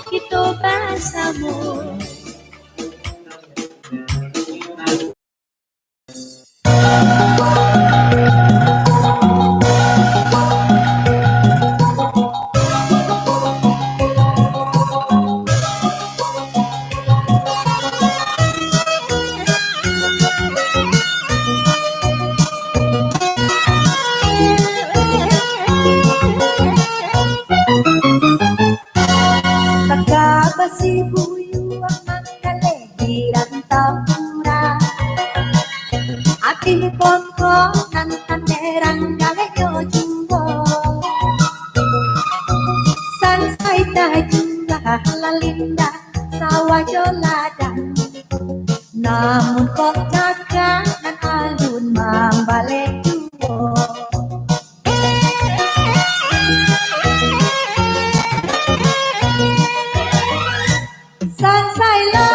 gitu bahasamu. Basi buyu ang kalehiran taura ating pongko ng tanderang galeyo jumbo sansay tayo halalinda sa wajoladan namun kok jaga dan alun mambalik jumbo. Sansailah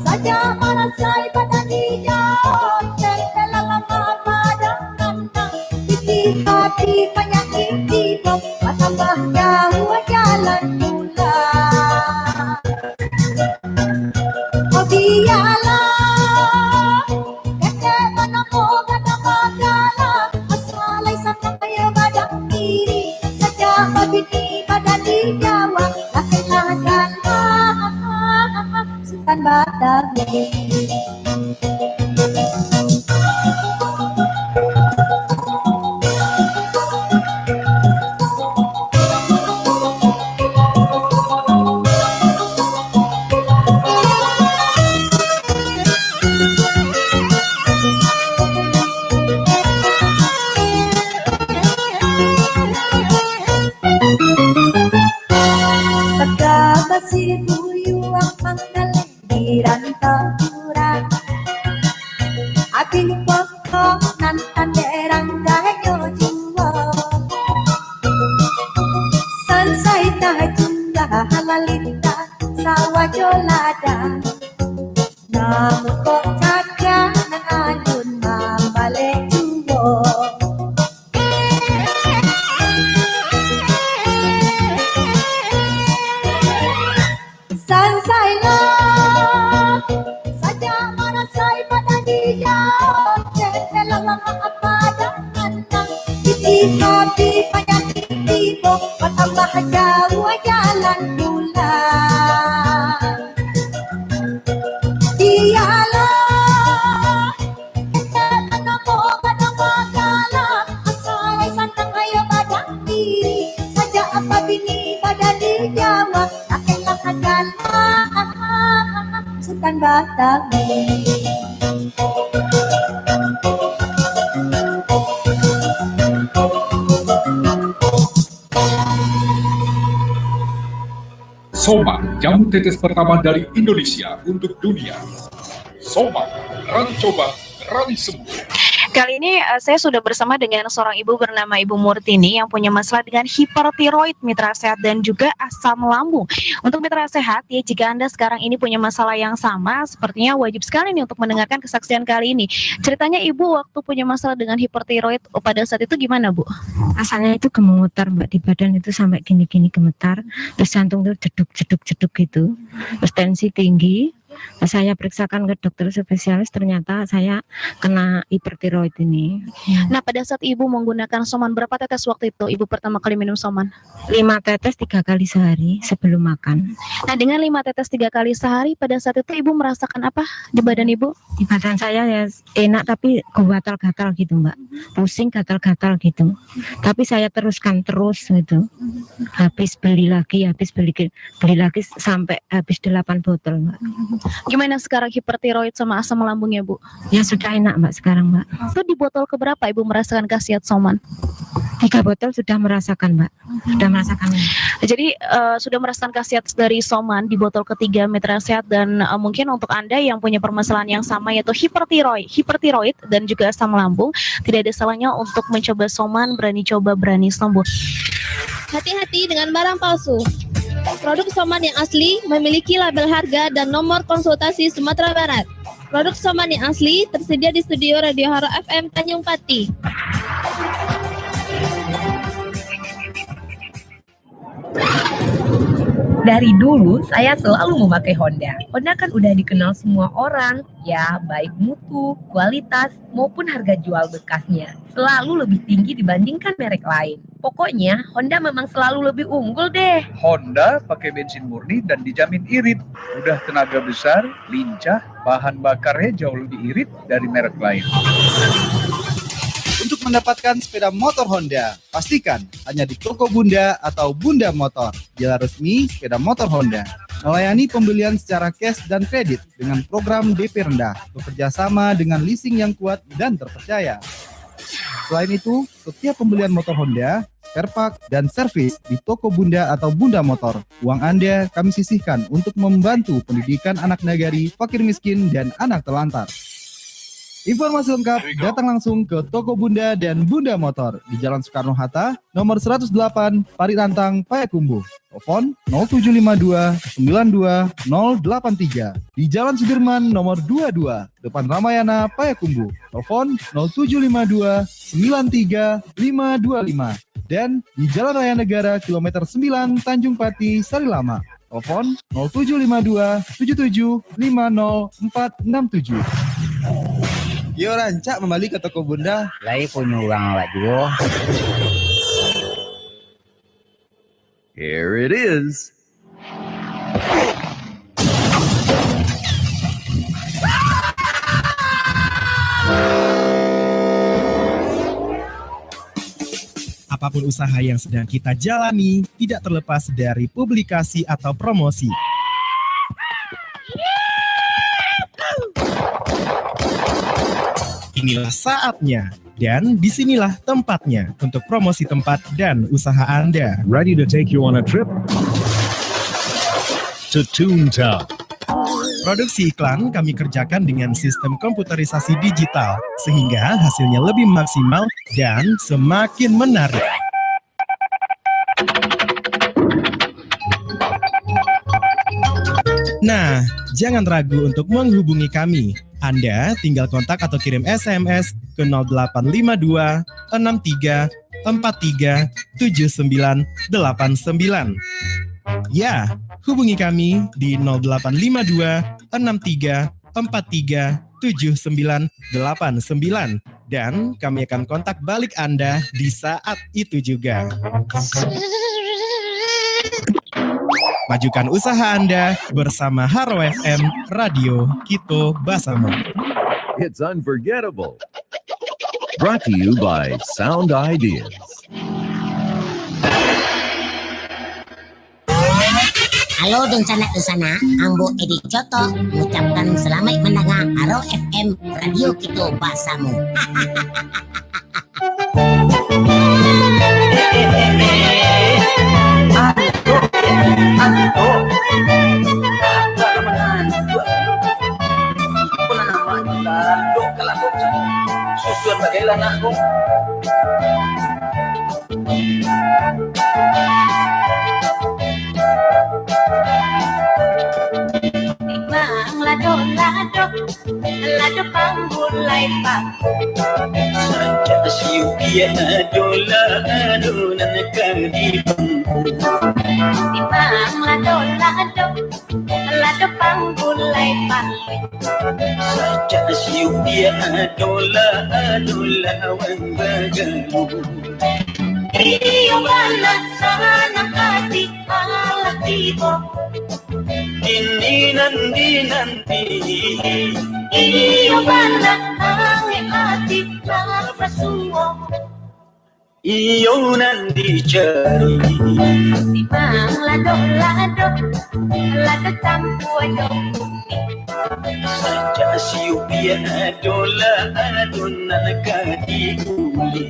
saja marasai pada dia dan dalam pandangan titi hati penyakit tiba tambah jauh jalan mula. Oh dialah kata menemu kata magala asalai sampai badan kiri saja begini pada di Jawa lakan Sultan Batawi. Basi buyu ang pangkaliran taura ating pokok ng tanderang gayo jumbo sansay tayo halalinda sa wajolada namun kok jaga ng alun mambalik jumbo. Sansailah saja marasai pada dia dalam pandangan titi hati penyakit tiba tambah jauh jalan pula. Dialah kita menemu kata magala asalai santang ayo badan diri saja apa bini pada di Jawa Sultan Batawi. Soma, jamu tetes pertama dari Indonesia untuk dunia. Soma, berani coba, berani sembuh. Kali ini saya sudah bersama dengan seorang ibu bernama Ibu Murtini yang punya masalah dengan hipertiroid, mitra sehat, dan juga asam lambung. Untuk mitra sehat, ya jika Anda sekarang ini punya masalah yang sama, sepertinya wajib sekali nih untuk mendengarkan kesaksian kali ini. Ceritanya Ibu waktu punya masalah dengan hipertiroid pada saat itu gimana, Bu? Asalnya itu gemetar, Mbak, di badan itu sampai gini-gini gemetar, terus jantung itu jeduk-jeduk gitu, terus tensi tinggi. Saya periksakan ke dokter spesialis, ternyata saya kena hipertiroid ini. Nah, pada saat Ibu menggunakan Soman, berapa tetes waktu itu Ibu pertama kali minum Soman? 5 tetes 3 kali sehari sebelum makan. Nah, dengan 5 tetes 3 kali sehari, pada saat itu Ibu merasakan apa di badan Ibu? Di badan saya ya enak, tapi gatal-gatal gitu, Mbak. Pusing, gatal-gatal gitu. Tapi saya teruskan terus gitu. Habis beli lagi sampai habis 8 botol, Mbak. Gimana sekarang hipertiroid sama asam lambungnya, Bu? Ya sudah enak, Mbak, sekarang, Mbak. Itu di botol keberapa Ibu merasakan khasiat Soman? 3 botol sudah merasakan, Mbak. Sudah merasakan. Jadi sudah merasakan khasiat dari Soman di botol ketiga, mitra sehat, dan mungkin untuk Anda yang punya permasalahan yang sama yaitu hipertiroid dan juga asam lambung, tidak ada salahnya untuk mencoba Soman. Berani coba, berani sembuh. Hati-hati dengan barang palsu. Produk Soman yang asli memiliki label harga dan nomor konsultasi Sumatera Barat. Produk Soman yang asli tersedia di studio Radio Haro FM Tanjung Pati. Dari dulu saya selalu memakai Honda. Honda kan udah dikenal semua orang, ya baik mutu, kualitas, maupun harga jual bekasnya. Selalu lebih tinggi dibandingkan merek lain. Pokoknya Honda memang selalu lebih unggul deh. Honda pakai bensin murni dan dijamin irit. Udah tenaga besar, lincah, bahan bakarnya jauh lebih irit dari merek lain. Untuk mendapatkan sepeda motor Honda, pastikan hanya di toko Bunda atau Bunda Motor, dealer resmi sepeda motor Honda. Melayani pembelian secara cash dan kredit dengan program DP rendah, bekerja sama dengan leasing yang kuat dan terpercaya. Selain itu, setiap pembelian motor Honda, spare part, dan servis di toko Bunda atau Bunda Motor, uang Anda kami sisihkan untuk membantu pendidikan anak nagari, fakir miskin, dan anak terlantar. Informasi lengkap datang langsung ke toko Bunda dan Bunda Motor di Jalan Soekarno-Hatta, nomor 108, Parirantang, Payakumbuh. Telepon 0752 92 083. Di Jalan Sudirman nomor 22, depan Ramayana, Payakumbuh. Telepon 0752 93 525. Dan di Jalan Raya Negara kilometer 9 Tanjung Pati, Sarilama. Telepon 0752 77 50 467. Yo rancak kembali ke toko Bunda. Lai punya uang lah juga. Here it is. Apapun usaha yang sedang kita jalani, tidak terlepas dari publikasi atau promosi. Inilah saatnya dan disinilah tempatnya untuk promosi tempat dan usaha Anda. Ready to take you on a trip to Toontown. Produksi iklan kami kerjakan dengan sistem komputerisasi digital sehingga hasilnya lebih maksimal dan semakin menarik. Nah, jangan ragu untuk menghubungi kami. Anda tinggal kontak atau kirim SMS ke 0852 63 43 7989. Ya, hubungi kami di 0852 63 43 7989 dan kami akan kontak balik Anda di saat itu juga. Majukan usaha Anda bersama Haro FM, Radio Kito Basamu. It's unforgettable. Brought to you by Sound Ideas. Halo Dunsana, Ambo Edi Coto mengucapkan selamat mendengar Haro FM, Radio Kito Basamu. Susun bagaimana anakku? Bang lado lado panggulai pak. Saja siupian adola adonan kadi pangku. Bang lado lado panggulai pak. Saja siupian adola adola wan bagamu. Iyo bala sana kati alatibo. Ini nanti Iyo bala hangi ati prasumo. iyo nanti cari. Bang lado tampu dong. Saja siupian adola adonan kadi uli.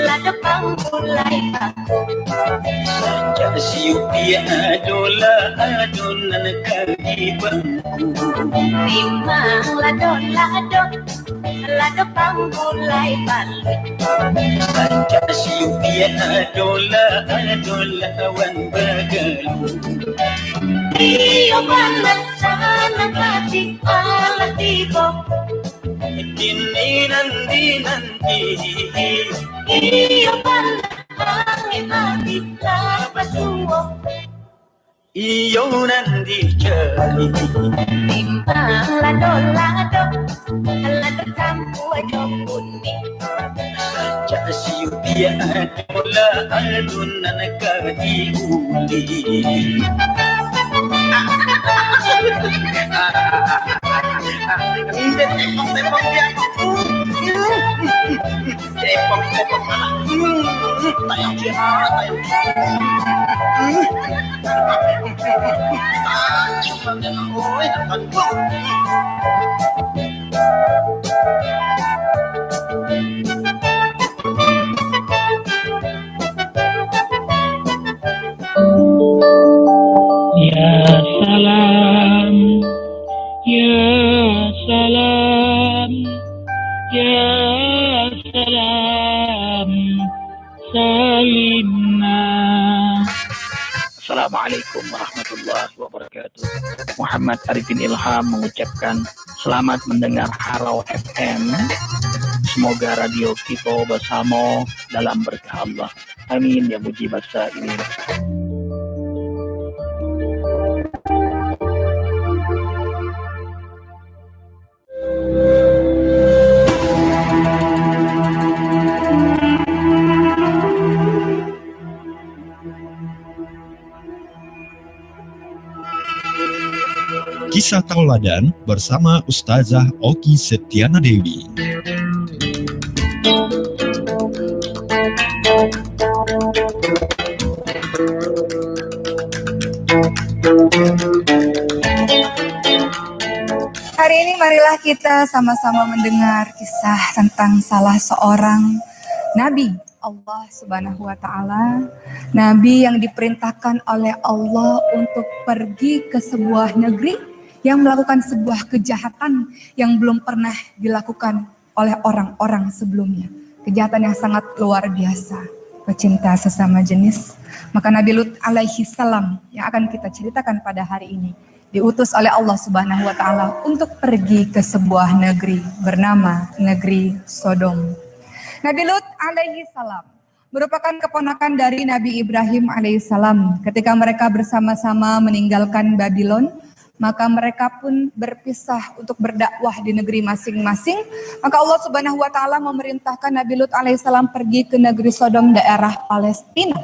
Lado panggulai pak. Saja siupian adola adonan kadi di bengku. Memang lado mulai balik. Sanca siup dia adola wan bergelut. Iyo balas sana hati ala tibo. Dini nanti Iyo balas angin hati lepas suwo. iyo nanti cari. Memang lado campur kuning. Sanca siup dia adola adunan kadi uli. Tepok dia. Tepok tayang siapa Ya salam, ya salam, ya salam, salimna. Assalamualaikum warahmatullahi wabarakatuh. Muhammad Arifin Ilham mengucapkan selamat mendengar Harau FM. Semoga radio kita bersama dalam berkah Allah. Amin ya mujib as-sa'ilin. Kisah Tauladan bersama Ustazah Oki Setiana Dewi. Hari ini marilah kita sama-sama mendengar kisah tentang salah seorang Nabi Allah Subhanahu wa Ta'ala, Nabi yang diperintahkan oleh Allah untuk pergi ke sebuah negeri yang melakukan sebuah kejahatan yang belum pernah dilakukan oleh orang-orang sebelumnya. Kejahatan yang sangat luar biasa, pecinta sesama jenis. Maka Nabi Lut alaihi salam yang akan kita ceritakan pada hari ini diutus oleh Allah Subhanahu wa Ta'ala untuk pergi ke sebuah negeri bernama negeri Sodom. Nabi Lut alaihi salam merupakan keponakan dari Nabi Ibrahim alaihi salam. Ketika mereka bersama-sama meninggalkan Babylon, maka mereka pun berpisah untuk berdakwah di negeri masing-masing. Maka Allah Subhanahu wa Ta'ala memerintahkan Nabi Lut alaihi salam pergi ke negeri Sodom, daerah Palestina.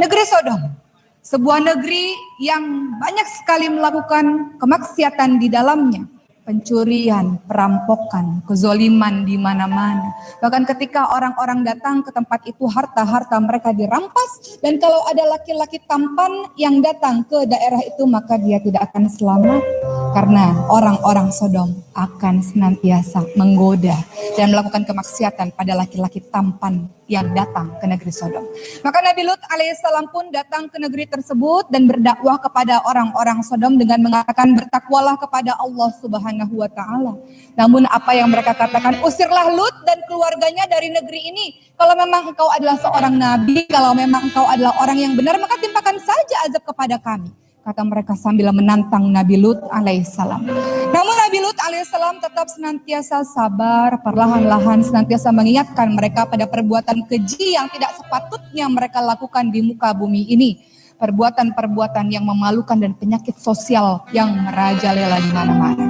Negeri Sodom, sebuah negeri yang banyak sekali melakukan kemaksiatan di dalamnya. Pencurian, perampokan, kezoliman di mana-mana. Bahkan ketika orang-orang datang ke tempat itu, harta-harta mereka dirampas. Dan kalau ada laki-laki tampan yang datang ke daerah itu, maka dia tidak akan selamat. Karena orang-orang Sodom akan senantiasa menggoda dan melakukan kemaksiatan pada laki-laki tampan yang datang ke negeri Sodom. Maka Nabi Lut alaihissalam pun datang ke negeri tersebut dan berdakwah kepada orang-orang Sodom dengan mengatakan, bertakwalah kepada Allah Subhanahu wa Ta'ala. Namun apa yang mereka katakan, usirlah Lut dan keluarganya dari negeri ini. Kalau memang engkau adalah seorang nabi, kalau memang engkau adalah orang yang benar, maka timpakan saja azab kepada kami. Kata mereka sambil menantang Nabi Lut alaihissalam. Namun Nabi Lut alaihissalam tetap senantiasa sabar, perlahan-lahan senantiasa mengingatkan mereka pada perbuatan keji yang tidak sepatutnya mereka lakukan di muka bumi ini. Perbuatan-perbuatan yang memalukan dan penyakit sosial yang merajalela di mana-mana.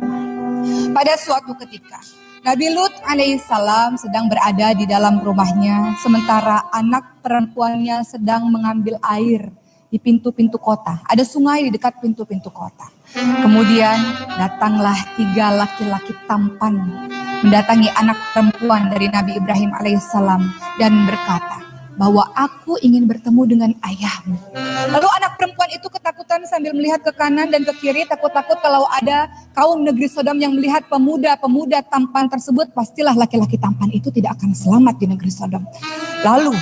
Pada suatu ketika, Nabi Lut alaihissalam sedang berada di dalam rumahnya, sementara anak perempuannya sedang mengambil air di pintu-pintu kota. Ada sungai di dekat pintu-pintu kota. Kemudian datanglah 3 laki-laki tampan mendatangi anak perempuan dari Nabi Ibrahim alaihissalam dan berkata bahwa aku ingin bertemu dengan ayahmu. Lalu anak perempuan itu ketakutan sambil melihat ke kanan dan ke kiri, takut-takut kalau ada kaum negeri Sodom yang melihat pemuda-pemuda tampan tersebut, pastilah laki-laki tampan itu tidak akan selamat di negeri Sodom. Lalu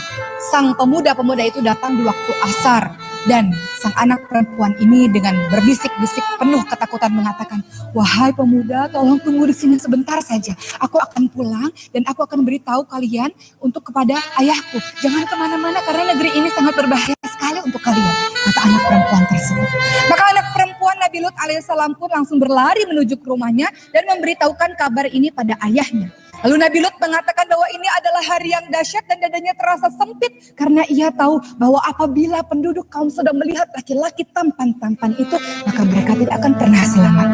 sang pemuda-pemuda itu datang di waktu asar Dan sang anak perempuan ini dengan berbisik-bisik penuh ketakutan mengatakan, wahai pemuda, tolong tunggu di sini sebentar saja. Aku akan pulang dan aku akan beritahu kalian untuk kepada ayahku. Jangan kemana-mana karena negeri ini sangat berbahaya sekali untuk kalian, kata anak perempuan tersebut. Maka anak perempuan Nabi Lut alaihissalam pun langsung berlari menuju ke rumahnya dan memberitahukan kabar ini pada ayahnya. Lalu Nabi Lut mengatakan bahwa ini adalah hari yang dahsyat dan dadanya terasa sempit karena ia tahu bahwa apabila penduduk kaum Sodom melihat laki-laki tampan-tampan itu, maka mereka tidak akan pernah selamat.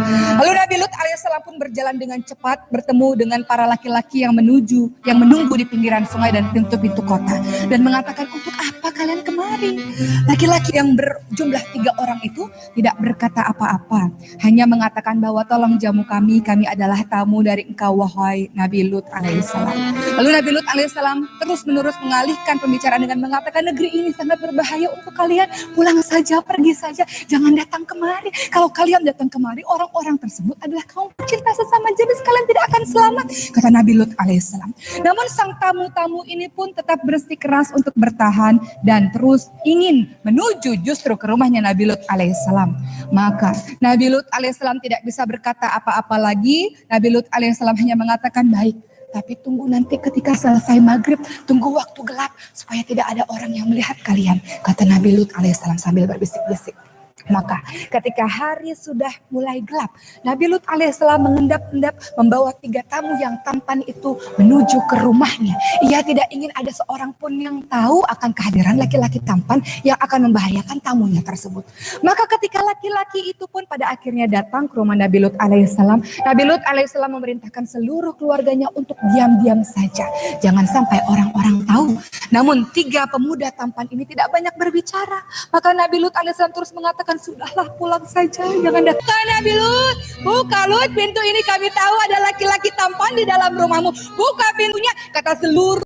Lalu Nabi Lut alaihissalam pun berjalan dengan cepat bertemu dengan para laki-laki yang menunggu di pinggiran sungai dan pintu-pintu kota dan mengatakan, untuk apa kalian kemari? Laki-laki yang berjumlah 3 orang itu tidak berkata apa-apa, hanya mengatakan bahwa tolong jamu kami adalah tamu dari engkau wahai Nabi Lut alaihissalam. Lalu Nabi Lut alaihissalam terus-menerus mengalihkan pembicaraan dengan mengatakan, negeri ini sangat berbahaya untuk kalian, pulang saja, pergi saja, jangan datang kemari. Kalau kalian datang kemari, orang-orang tersebut adalah kaum pecinta sesama jenis, kalian tidak akan selamat, kata Nabi Lut alaihissalam. Namun sang tamu-tamu ini pun tetap bersikeras untuk bertahan dan terus ingin menuju justru ke rumahnya Nabi Lut alaihissalam. Maka Nabi Lut alaihissalam tidak bisa berkata apa-apa lagi. Nabi Lut alaihissalam hanya mengatakan, baik, tapi tunggu nanti ketika selesai maghrib, tunggu waktu gelap supaya tidak ada orang yang melihat kalian, kata Nabi Lut alaihissalam sambil berbisik-bisik. Maka ketika hari sudah mulai gelap, Nabi Lut alaihissalam mengendap-endap membawa 3 tamu yang tampan itu menuju ke rumahnya. Ia tidak ingin ada seorang pun yang tahu akan kehadiran laki-laki tampan yang akan membahayakan tamunya tersebut. Maka ketika laki-laki itu pun pada akhirnya datang ke rumah Nabi Lut alaihissalam, Nabi Lut alaihissalam memerintahkan seluruh keluarganya untuk diam-diam saja, jangan sampai orang-orang tahu. Namun 3 pemuda tampan ini tidak banyak berbicara. Maka Nabi Lut alaihissalam terus mengatakan, sudahlah, pulang saja, jangan datang. Nabi Lut, buka Lut, pintu ini kami tahu ada laki-laki tampan di dalam rumahmu. Buka pintunya, kata seluruh.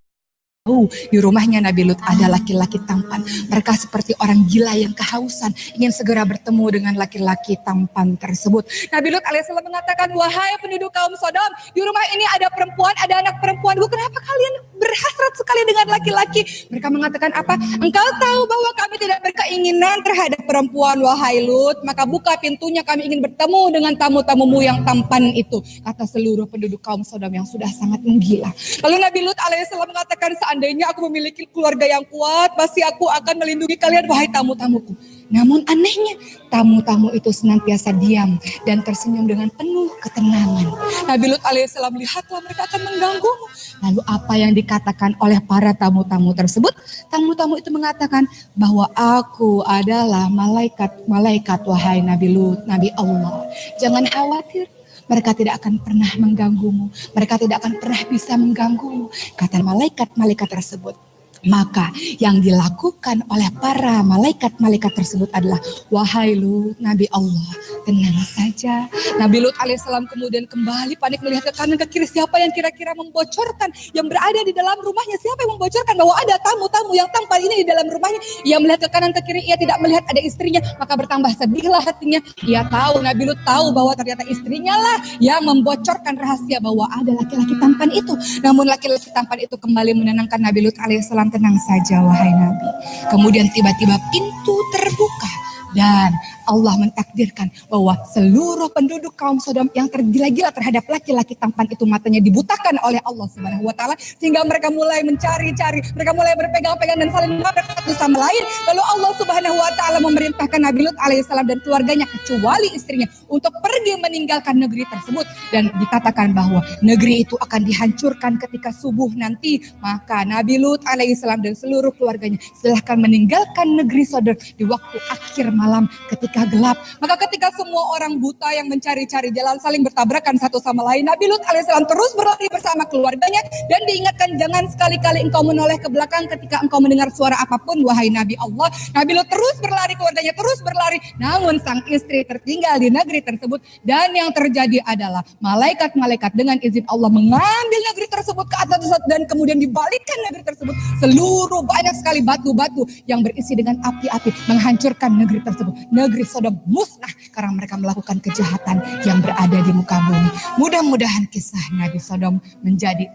Di rumahnya Nabi Lut ada laki-laki tampan. Mereka seperti orang gila yang kehausan, ingin segera bertemu dengan laki-laki tampan tersebut. Nabi Lut alaihissalam mengatakan, wahai penduduk kaum Sodom, di rumah ini ada perempuan, ada anak perempuan. Kenapa kalian berhasrat sekali dengan laki-laki? Mereka mengatakan apa? Engkau tahu bahwa kami tidak berkeinginan terhadap perempuan, wahai Lut. Maka buka pintunya, kami ingin bertemu dengan tamu-tamumu yang tampan itu, kata seluruh penduduk kaum Sodom yang sudah sangat menggila. Lalu Nabi Lut alaihissalam mengatakan, seandainya aku memiliki keluarga yang kuat, pasti aku akan melindungi kalian, wahai tamu-tamuku. Namun anehnya, tamu-tamu itu senantiasa diam dan tersenyum dengan penuh ketenangan. Nabi Lut alaihissalam, lihatlah mereka akan mengganggumu. Lalu apa yang dikatakan oleh para tamu-tamu tersebut? Tamu-tamu itu mengatakan bahwa aku adalah malaikat, wahai Nabi Lut, Nabi Allah. Jangan khawatir. Mereka tidak akan pernah mengganggumu. Mereka tidak akan pernah bisa mengganggumu, kata malaikat-malaikat tersebut. Maka yang dilakukan oleh para malaikat-malaikat tersebut adalah, wahai Lut, Nabi Allah, tenang saja. Nabi Lut alaihissalam kemudian kembali panik melihat ke kanan ke kiri, siapa yang kira-kira membocorkan yang berada di dalam rumahnya, siapa yang membocorkan bahwa ada tamu-tamu yang tampan ini di dalam rumahnya. Ia melihat ke kanan ke kiri, ia tidak melihat ada istrinya, maka bertambah sedihlah hatinya. Ia tahu, Nabi Lut tahu bahwa ternyata istrinya lah yang membocorkan rahasia bahwa ada laki-laki tampan itu. Namun laki-laki tampan itu kembali menenangkan Nabi Lut alaihissalam, tenang saja wahai Nabi. Kemudian tiba-tiba pintu terbuka dan Allah mentakdirkan bahwa seluruh penduduk kaum Sodom yang tergila-gila terhadap laki-laki tampan itu matanya dibutakan oleh Allah Subhanahu wa taala sehingga mereka mulai mencari-cari, mereka mulai berpegang-pegang dan saling menabrak satu sama lain. Lalu Allah Subhanahu wa taala memerintahkan Nabi Lut alaihissalam dan keluarganya kecuali istrinya untuk pergi meninggalkan negeri tersebut dan dikatakan bahwa negeri itu akan dihancurkan ketika subuh nanti. Maka Nabi Lut alaihissalam dan seluruh keluarganya silahkan meninggalkan negeri Sodom di waktu akhir malam ketika gelap. Maka ketika semua orang buta yang mencari-cari jalan saling bertabrakan satu sama lain, Nabi Lut alaihissalam terus berlari bersama keluarganya dan diingatkan, jangan sekali-kali engkau menoleh ke belakang ketika engkau mendengar suara apapun, wahai Nabi Allah. Nabi Lut terus berlari, keluarganya terus berlari. Namun sang istri tertinggal di negeri tersebut dan yang terjadi adalah malaikat-malaikat dengan izin Allah mengambil negeri tersebut ke atas dan kemudian dibalikkan negeri tersebut. Seluruh banyak sekali batu-batu yang berisi dengan api-api menghancurkan negeri tersebut. Negeri Sodom musnah karena mereka melakukan kejahatan yang berada di muka bumi. Mudah-mudahan kisah Nabi Sodom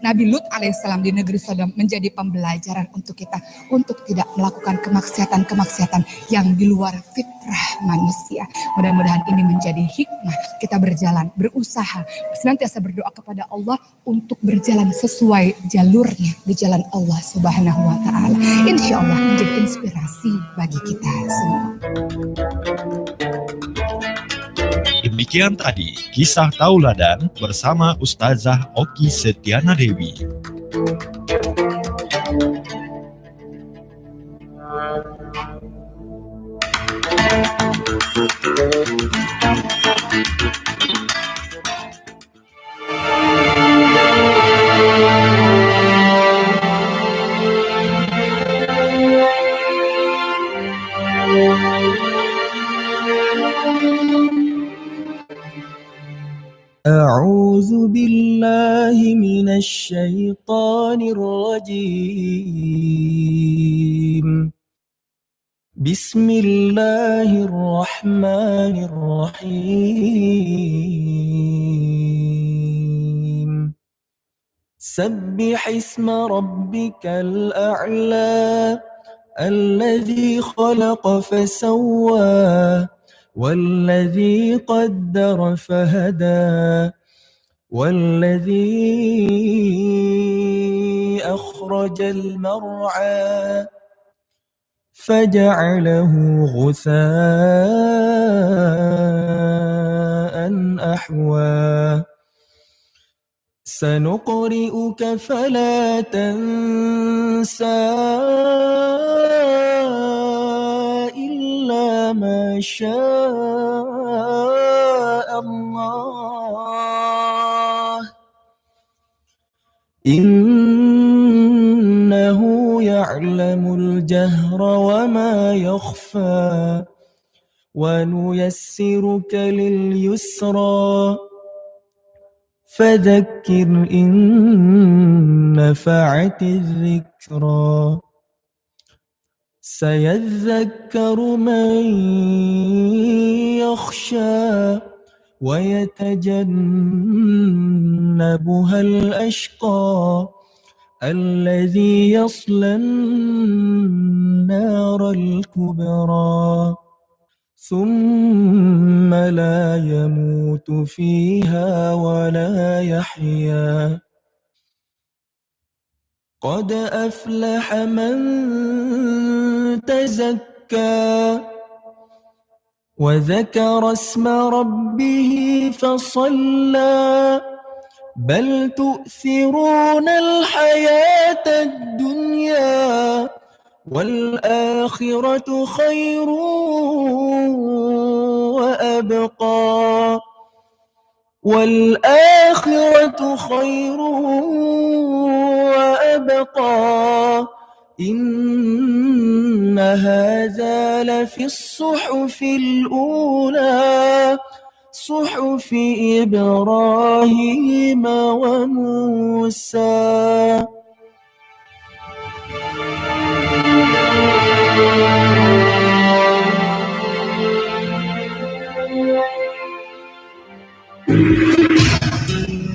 Nabi Lut alaihissalam di negeri Sodom menjadi pembelajaran untuk kita untuk tidak melakukan kemaksiatan-kemaksiatan yang di luar fitrah manusia. Mudah-mudahan ini menjadi hikmah kita berjalan, berusaha, senantiasa berdoa kepada Allah untuk berjalan sesuai jalurnya di jalan Allah Subhanahu wa Ta'ala. Insya Allah menjadi inspirasi bagi kita semua. Demikian tadi kisah tauladan bersama Ustazah Oki Setiana Dewi. أعوذ بالله من الشيطان الرجيم بسم الله الرحمن الرحيم سبح اسم ربك الأعلى الذي خلق فسوى والذي قدر فهدى والذي أخرج المرعى فجعله غثاء أحوى سنقرئك فلا تنسى إلا ما شاء الله إنه يعلم الجهر وما يخفى ونيسرك لليسرى فذكر إن نفعت الذكرى سيذكر من يخشى ويتجنبها الأشقى الذي يصلى النار الكبرى ثم لا يموت فيها ولا يحيا قد أفلح من تزكى وذكر اسم ربه فصلى بل تؤثرون الحياة الدنيا والآخرة خير وأبقى والآخرة خير وأبقى إن هذا لفي الصحف الأولى صحف إبراهيم وموسى.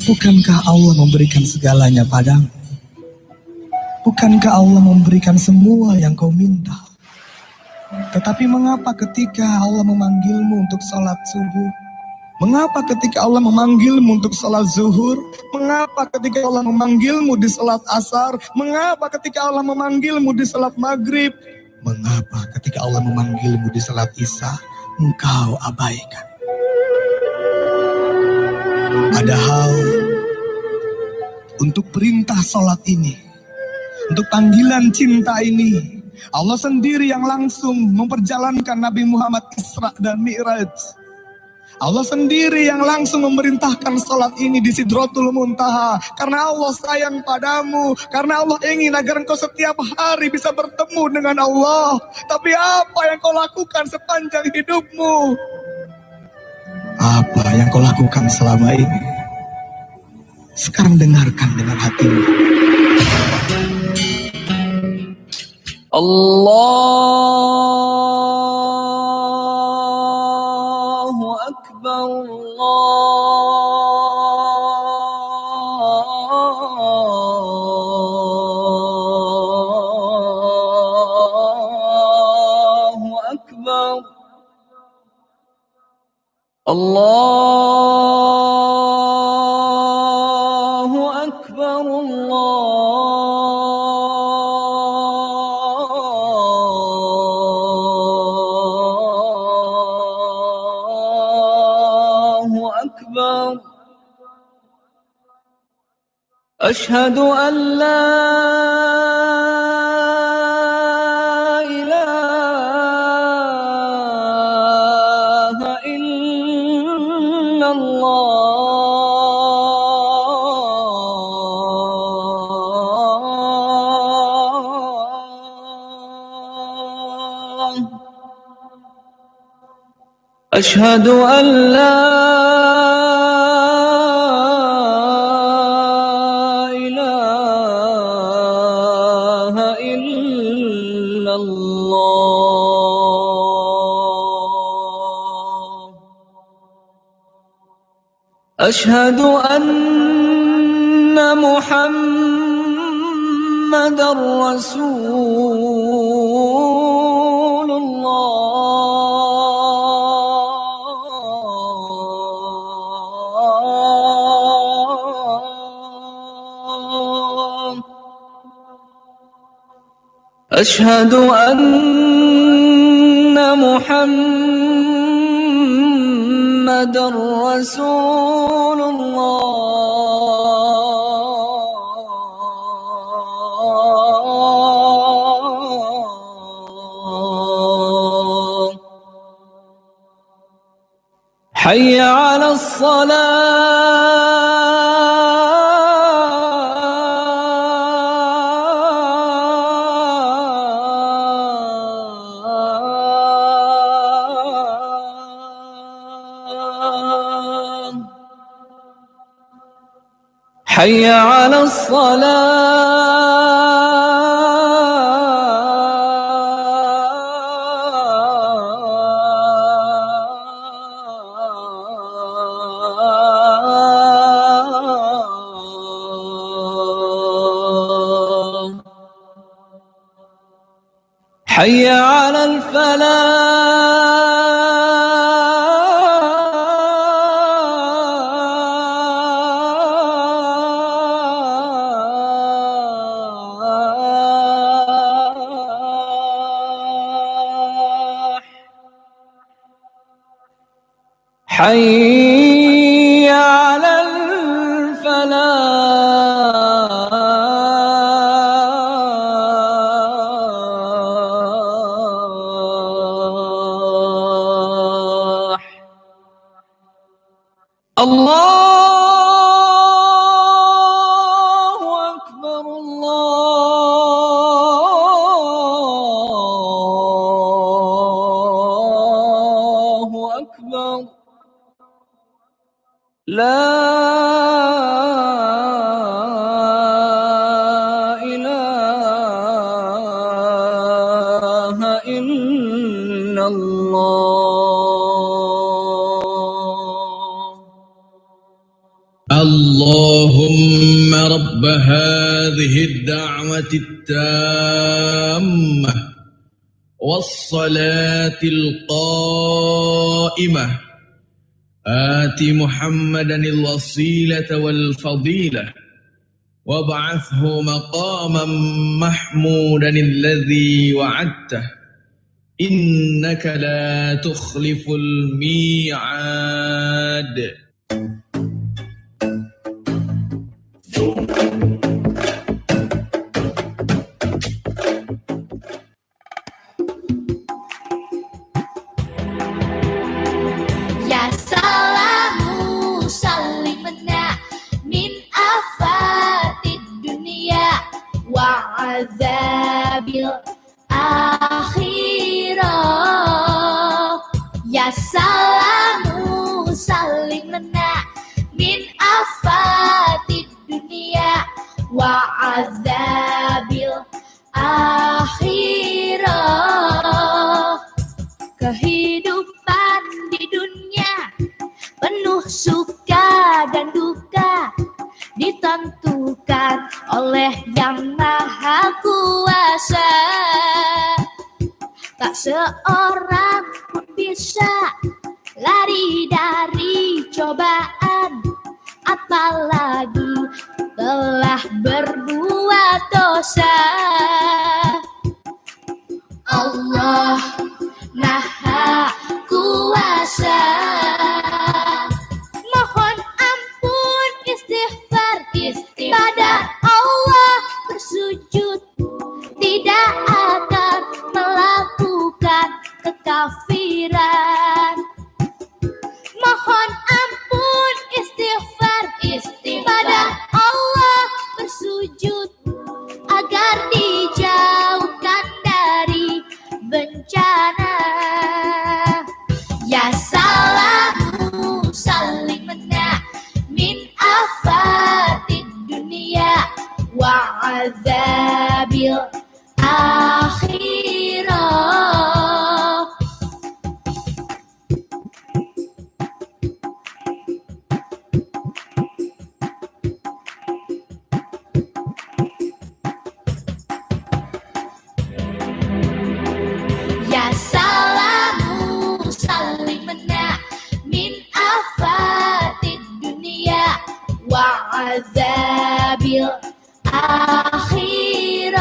Bukankah Allah memberikan segalanya padamu? Bukankah Allah memberikan semua yang kau minta? Tetapi mengapa ketika Allah memanggilmu untuk salat subuh? Mengapa ketika Allah memanggilmu untuk salat zuhur? Mengapa ketika Allah memanggilmu di salat asar? Mengapa ketika Allah memanggilmu di salat maghrib? Mengapa ketika Allah memanggilmu di salat isya, engkau abaikan? Padahal untuk perintah salat ini, untuk panggilan cinta ini, Allah sendiri yang langsung memperjalankan Nabi Muhammad Isra dan Mi'raj. Allah sendiri yang langsung memerintahkan salat ini di Sidratul Muntaha. Karena Allah sayang padamu, karena Allah ingin agar engkau setiap hari bisa bertemu dengan Allah. Tapi apa yang kau lakukan sepanjang hidupmu? Apa yang kau lakukan selama ini? Sekarang dengarkan dengan hatimu. الله أكبر الله أكبر الله أكبر أشهد أن لا إله إلا الله أشهد أن لا إله إلا الله أشهد أن محمدا رسول الله أشهد أن محمدا رسول الله حي على الصلاة حي على الصلاة حي على الفلاح حي على الفلاح الله أكبر الله أكبر لا إله إلا الله اللهم رب هذه الدعوة التامة والصلاة القائمة آت محمدا الوسيلة والفضيلة وابعثه مقاما محمودا الذي وعدته إنك لا تخلف الميعاد. Ya salamu saling mena min afatid dunia wa azabil akhirah. Ya salamu saling mena min afatid dunia wa azabil akhirah. Kehidupan di dunia penuh suka dan duka, ditentukan oleh Yang Maha Kuasa. Tak seorang pun bisa lari dari cobaan, apalagi telah berbuat dosa. Allah Maha Kuasa, mohon ampun istighfar pada Allah bersujud, tidak akan melakukan kekafiran. Mohon ampun istighfar pada Allah bersujud, agar dijauhkan dari bencana. Ya salamu saling mena min afatid dunia wa azabil akhirah. Ya salamu saling mena min afatid dunia wa azabil akhirah.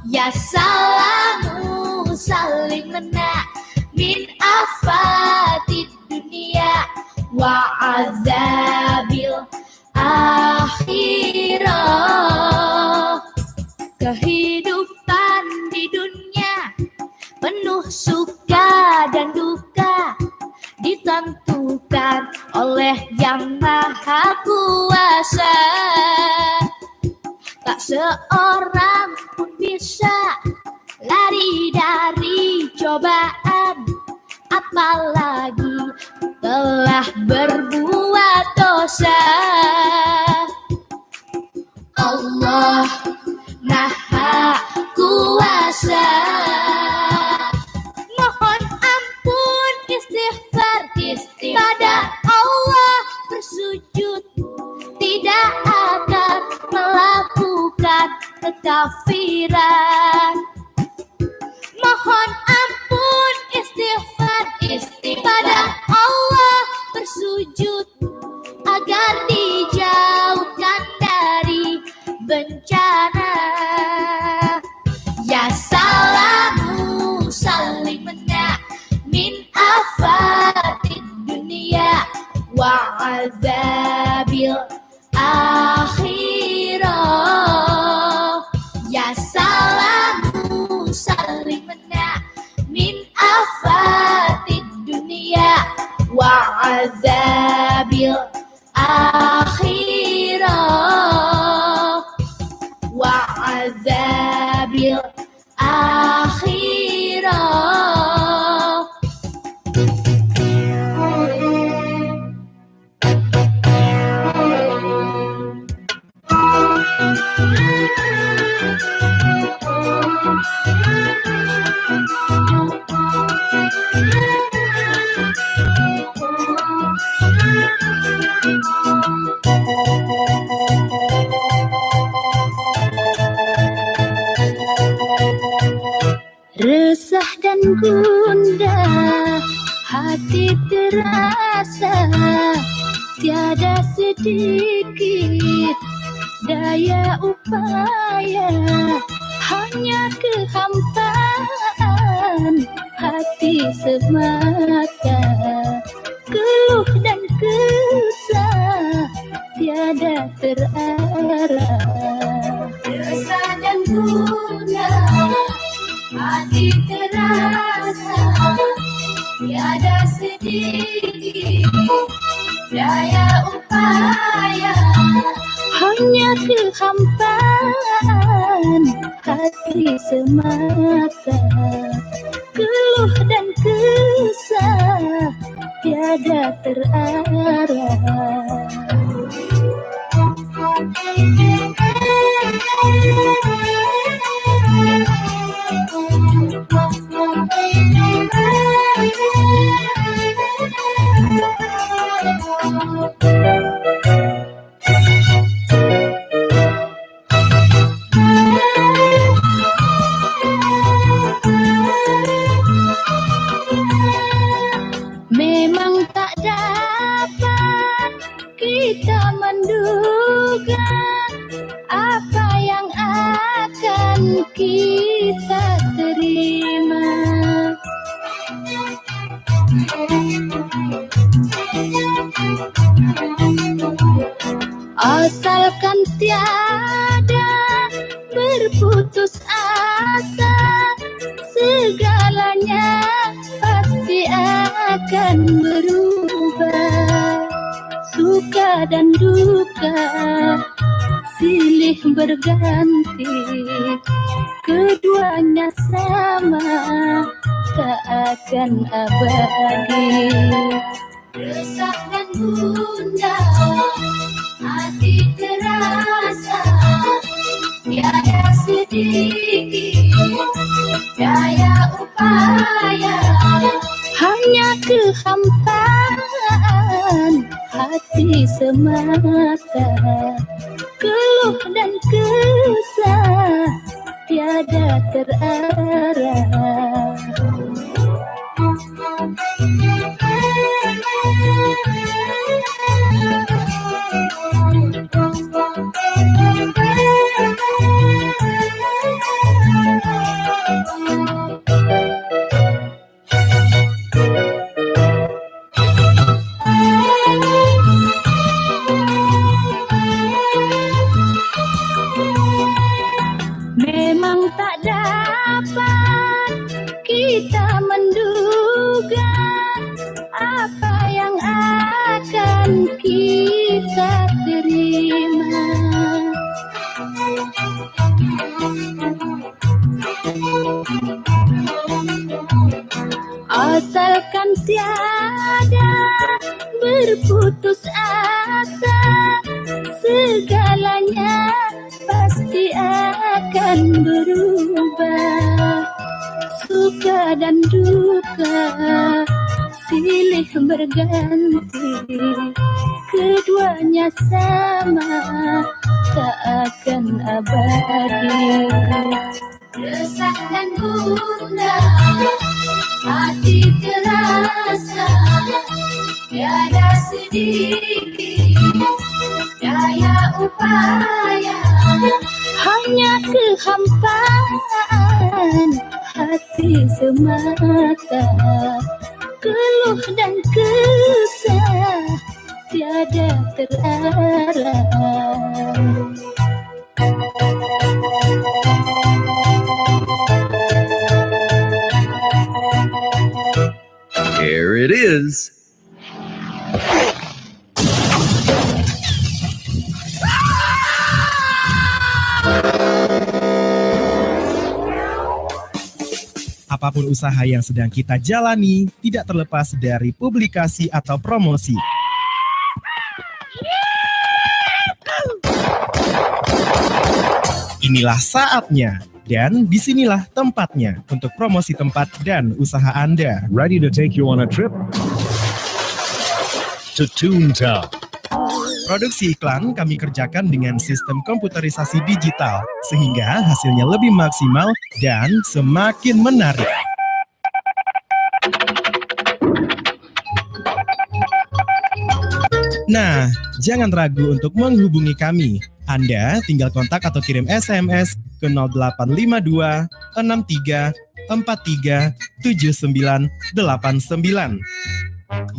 Ya salamu saling mena min afatid dunia wa azabil akhirah. Kehidupan di dunia penuh suka dan duka, ditentukan oleh Yang Maha Kuasa. Tak seorang pun bisa lari dari cobaan, apalagi telah berbuat dosa. Allah Maha Kuasa, mohon ampun istighfar pada Allah bersujud, tidak akan melakukan kekafiran. Mohon ampun istighfar pada Allah bersujud, agar dijauhkan dari bencana. Ya salamu saling mena min afatid dunia wa azabil akhirah. Ya salamu saling mena min afatid dunia wa azabil akhirah. Wa azabil akhirah. Resah dan gundah hati terasa, tiada sedikit daya upaya, hanya kehampaan hati semata. Keluh dan kesah tiada terarah. Resah dan gundah hati terasa, tiada sedikit daya upaya, hanya kehampaan hati semata. Keluh dan kesah tiada terarah. kita menduga apa yang akan kita terima. Asalkan tiada berputus asa, segalanya pasti akan berubah. Suka dan duka silih berganti, keduanya sama tak akan abadi. Resah dan gundah hati terasa, tiada sedikit daya upaya, hanya kehampaan hati semata. Keluh dan kesah tiada terarah. Memang tak dapat kita menduga apa yang akan kita terima. Asalkan tiada berputus asa, segalanya pasti akan berubah. Suka dan duka silih berganti, keduanya sama tak akan abadi. Resah dan gundah hati terasa, tiada sedikit daya upaya, hanya kehampaan hati semata. Keluh dan kesah tiada terarah. Here it is. Apapun usaha yang sedang kita jalani, tidak terlepas dari publikasi atau promosi. Inilah saatnya, dan disinilah tempatnya untuk promosi tempat dan usaha Anda. Ready to take you on a trip? To Toontown. Produksi iklan kami kerjakan dengan sistem komputerisasi digital, sehingga hasilnya lebih maksimal dan semakin menarik. Nah, jangan ragu untuk menghubungi kami. Anda tinggal kontak atau kirim SMS ke 0852 63 43 7989.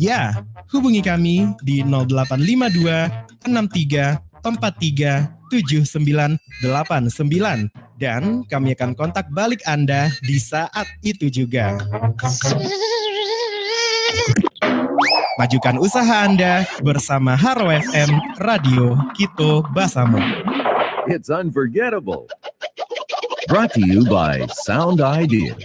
Ya, hubungi kami di 0852 63 43 7989 dan kami akan kontak balik Anda di saat itu juga. Majukan usaha Anda bersama Haro FM Radio Kito Basamo. It's unforgettable. Brought to you by Sound Ideas.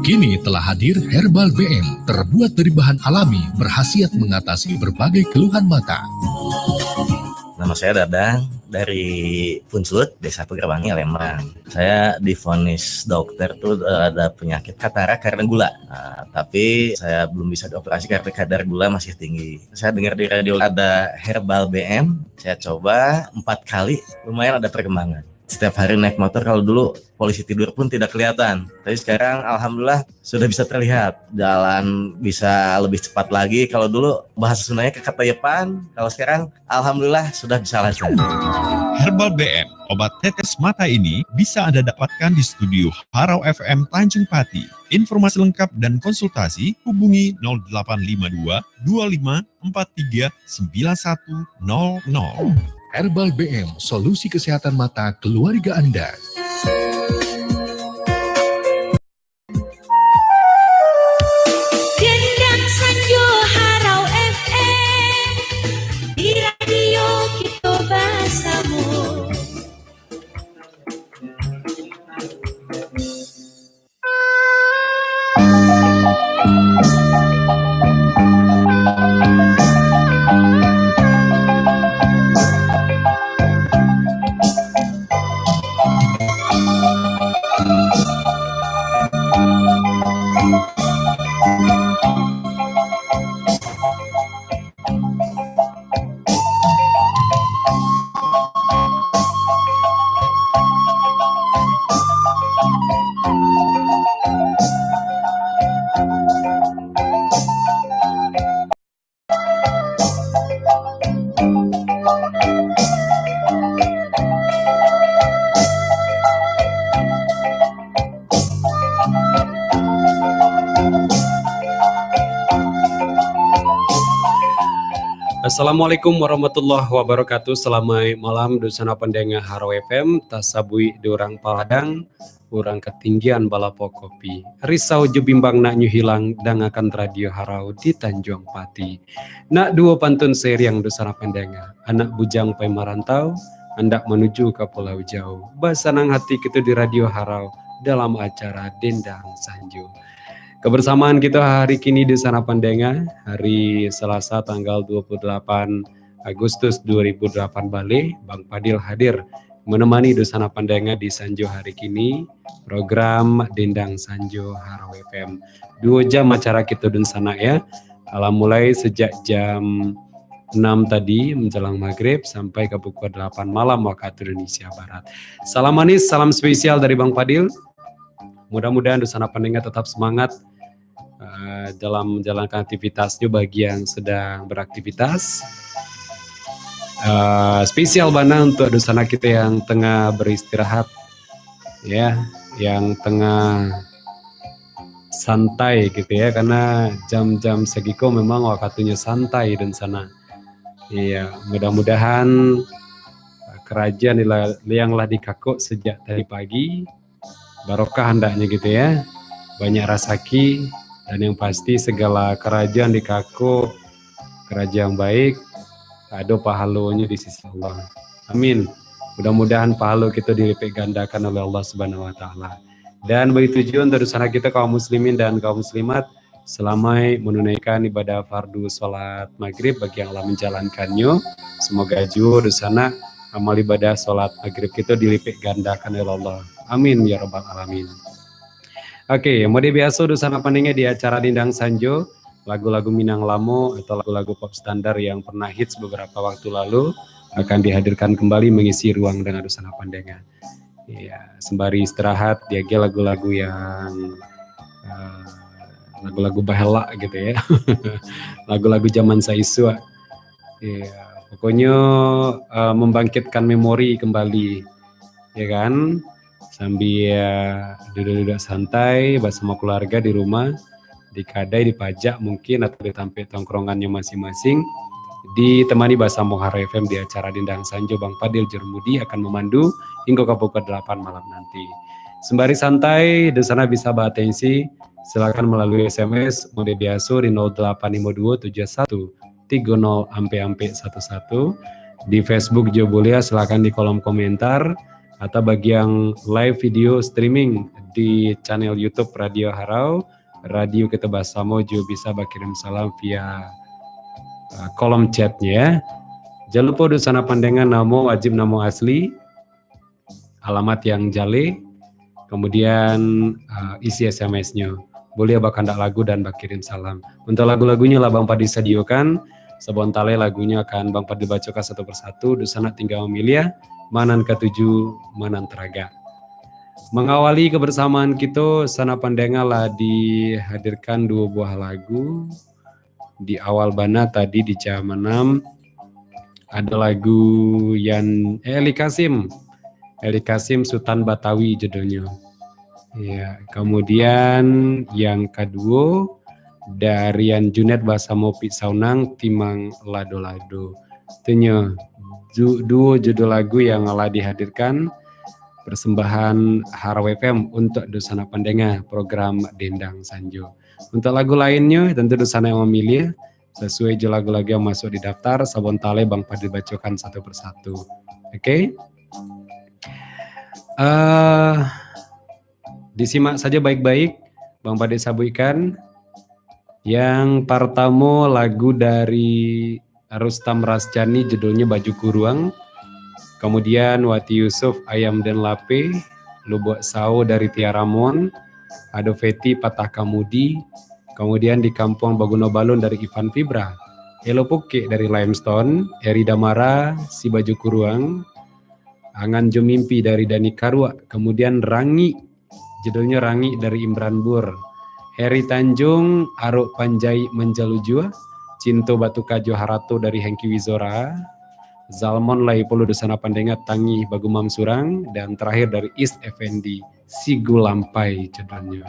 Kini telah hadir Herbal BM, terbuat dari bahan alami, berkhasiat mengatasi berbagai keluhan mata. Nama saya Dadang dari Punslut, Desa Pegrawangi, Lembang. Saya divonis dokter tuh ada penyakit katarak karena gula. Nah, tapi saya belum bisa dioperasi karena kadar gula masih tinggi. Saya dengar di radio ada Herbal BM, saya coba 4 kali, lumayan ada perkembangan. Setiap hari naik motor, kalau dulu polisi tidur pun tidak kelihatan. Tapi sekarang alhamdulillah sudah bisa terlihat. Jalan bisa lebih cepat lagi. Kalau dulu bahasa Sundanya keketayepan, kalau sekarang alhamdulillah sudah bisa lancar. Herbal BM, obat tetes mata ini bisa Anda dapatkan di studio Harau FM Tanjung Pati. Informasi lengkap dan konsultasi hubungi 0852 25 43 9100. Herbal BM, solusi kesehatan mata keluarga Anda. Dendang Sanjo Harau FM di radio kita bersama. Assalamualaikum warahmatullahi wabarakatuh. Selamat malam dusana pendengar Harau FM. Tasabui dorang Padang, urang ketinggian balapo kopi. Risau jubimbang nak nyuhilang dangakan radio Harau di Tanjung Pati. Nak dua pantun seriang dusana pendengar. Anak bujang pai marantau, hendak menuju ke Pulau Jauh. Basanang hati kita di radio Harau dalam acara Dendang Sanjo. Kebersamaan kita hari kini di sana pendengar, hari Selasa tanggal 28 Agustus 2008 Bali, Bang Padil hadir menemani di sana pendengar di Sanjo hari kini, program Dendang Sanjo Harau FM. 2 jam acara kita di sana ya, mulai sejak jam 6 tadi menjelang maghrib sampai ke pukul 8 malam waktu Indonesia Barat. Salam manis, salam spesial dari Bang Padil. Mudah-mudahan di sana pendengar tetap semangat dalam menjalankan aktivitasnya bagi yang sedang beraktivitas. Spesial bana untuk dosana kita yang tengah beristirahat, ya, yang tengah santai gitu ya, karena jam-jam segiko memang waktunya santai dan sana. Iya, mudah-mudahan kerajaan yang dikakuk sejak tadi pagi barokah hendaknya gitu ya, banyak rasaki, dan yang pasti segala kerajaan dikakuk kerajaan baik, ada pahalanya di sisi Allah. Amin. Mudah-mudahan pahala kita dilipat gandakan oleh Allah Subhanahu wa taala. Dan bagi tujuan dari sana kita kaum muslimin dan kaum muslimat selama menunaikan ibadah fardu salat maghrib bagi yang telah menjalankannya, semoga juga di sana amal ibadah salat maghrib kita dilipat gandakan oleh Allah. Amin ya rabbal alamin. Oke, mode biasa di sana pendengar di acara Dendang Sanjo, lagu-lagu Minang Lamo atau lagu-lagu pop standar yang pernah hits beberapa waktu lalu akan dihadirkan kembali mengisi ruang dengan dosana pendengar. Ya, sembari istirahat dia lagu-lagu yang lagu-lagu bahela gitu ya. Lagu-lagu zaman saiswa. Ya, pokoknya membangkitkan memori kembali. Ya kan? Sambil duduk-duduk santai bersama keluarga di rumah, di kadai, di pajak mungkin, atau di tampil tongkrongannya masing-masing, ditemani bersama Harau FM di acara Dendang Sanjo. Bang Padil Jermudi akan memandu hingga ke pukul 8 malam nanti. Sembari santai, di sana bisa beratensi, silakan melalui SMS mode biasa di 0852 71 30 ampe 11. Di Facebook juga boleh, silakan di kolom komentar, atau bagi yang live video streaming di channel YouTube Radio Harau, Radio Kita Basamo juga bisa berkirim salam via kolom chatnya ya. Jangan lupa di sana pandangan nama wajib nama asli, alamat yang jale, kemudian isi SMS-nya. Boleh bakandak lagu dan berkirim salam. Untuk lagu-lagunya lah Bang Padi sediakan. Sebontale lagunya akan Bang Padi bacakan satu persatu. Di sana tinggal memilih manan ketujuh manan teraga. Mengawali kebersamaan kita, sana pandengar lah dihadirkan 2 buah lagu. Di awal bana tadi di jam 6 ada lagu yang Eli Kasim Sultan Batawi judulnya. Ya, kemudian yang kedua dari yang Junet Basamo Saunang Timang Lado-Lado. Tenyo dua judul lagu yang telah dihadirkan persembahan Harau FM untuk Dosana Pandengar program Dendang Sanjo. Untuk lagu lainnya tentu Dosana yang memilih sesuai lagu-lagu yang masuk di daftar Sabon Tale Bang Padil bacakan satu persatu. Oke? Disimak saja baik-baik Bang Padil sabuikan. Yang pertama lagu dari Rustam Rasjani judulnya Baju Kuruang. Kemudian Wati Yusuf Ayam dan Lape, Lubuk Sao dari Tiaramon, Ado Feti Patah Kamudi, kemudian di Kampung Baguno Balon dari Ivan Fibra, Elo Puke dari Limestone, Eri Damara Si Baju Kuruang, Angan Jo Mimpi dari Dani Karua, kemudian Rangi, judulnya Rangi dari Imran Bur, Heri Tanjung Aruk Panjai Menjalujua, Cinto Batu Kajo Harato dari Hengki Wizora, Zalmon Laipolo Dosana Pandengar Tangi Bagumam Surang, dan terakhir dari East Effendi Sigu Lampai judulnya.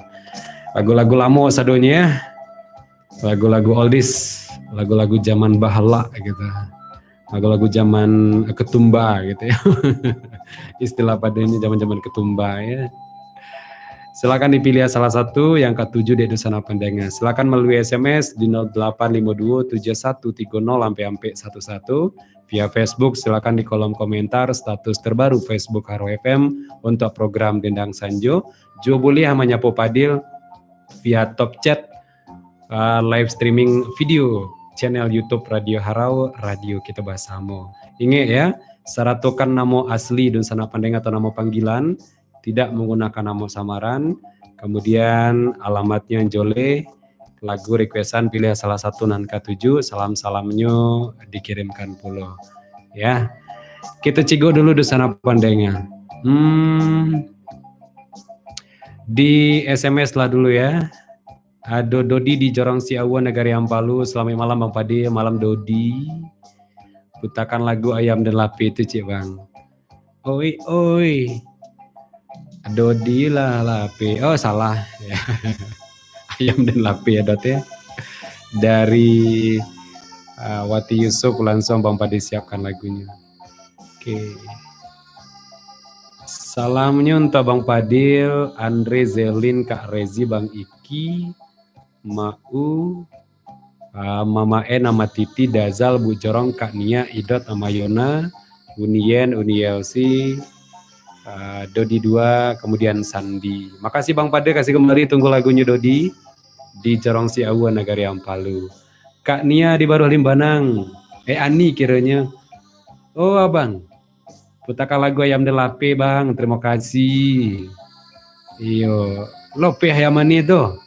Lagu-lagu lama sadonya, lagu-lagu oldies, lagu-lagu zaman bahala gitu, lagu-lagu zaman ketumba gitu ya. Istilah pada ini zaman-zaman ketumba ya. Silakan dipilih salah satu yang ke-7 di Dosana Pandengar. Silakan melalui SMS di 08527130 via Facebook. Silakan di kolom komentar status terbaru Facebook Haro FM untuk program Dendang Sanjo. Jo boleh menyapu Padil via top chat live streaming video channel YouTube Radio Harau, Radio Kita Basamo. Ingat ya, saratokan nama asli Dosana Pandengar atau nama panggilan, tidak menggunakan nama samaran, kemudian alamatnya jole, lagu requestan pilih salah satu nan ke-7, salam-salamnya dikirimkan pulau. Ya, kita cigo dulu Dosana Pandengar. Di SMS lah dulu ya. Ada Dodi di Jorong Siawa Negari Ampalu. Selamat malam Bang Padi, malam Dodi. Putakan lagu Ayam dan Lapi itu Cik Bang. Oi oi. Dodi lah Lapi. Oh salah ya. Ayam dan Lapi ya Dot ya. Dari Wati Yusuf langsung Bang Padi siapkan lagunya. Oke. Salamnya untuk Bang Padil, Andre, Zelin, Kak Rezi, Bang Iki, Mau, Mama E, Nama Titi, Dazal, Bu Jorong, Kak Nia, Idot, Amayona, Unien, Unielsi, Dodi 2, kemudian Sandi. Makasih Bang Padil, kasih kembali, tunggu lagunya Dodi di Jorong Siawa Negari Ampalu. Kak Nia di Baru Limbanang, Ani kiranya. Oh abang, putakan lagu Ayam de Lape Bang, terima kasih. Iyo, Lope Hayamani itu.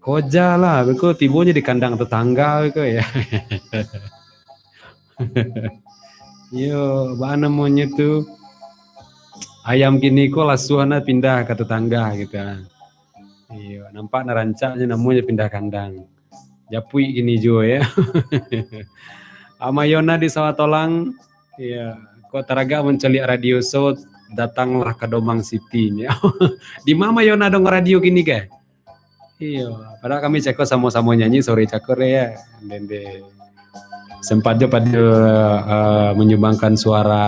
Koja lah, beku tibonya di kandang tetangga beku ya. Iyo, bahan namanya tuh ayam gini kok lasuana pindah ke tetangga gitu. Iyo, nampak narancaknya namanya pindah kandang. Japui ini juga ya. Amayona di Sawatolang, ya. Kok teraga mencelik radio show, datanglah ke Domang City. Di mana Yona dong radio gini ke? Iya, padahal kami ceko sama-sama nyanyi sore cakur ya. Dan sempat juga pada menyumbangkan suara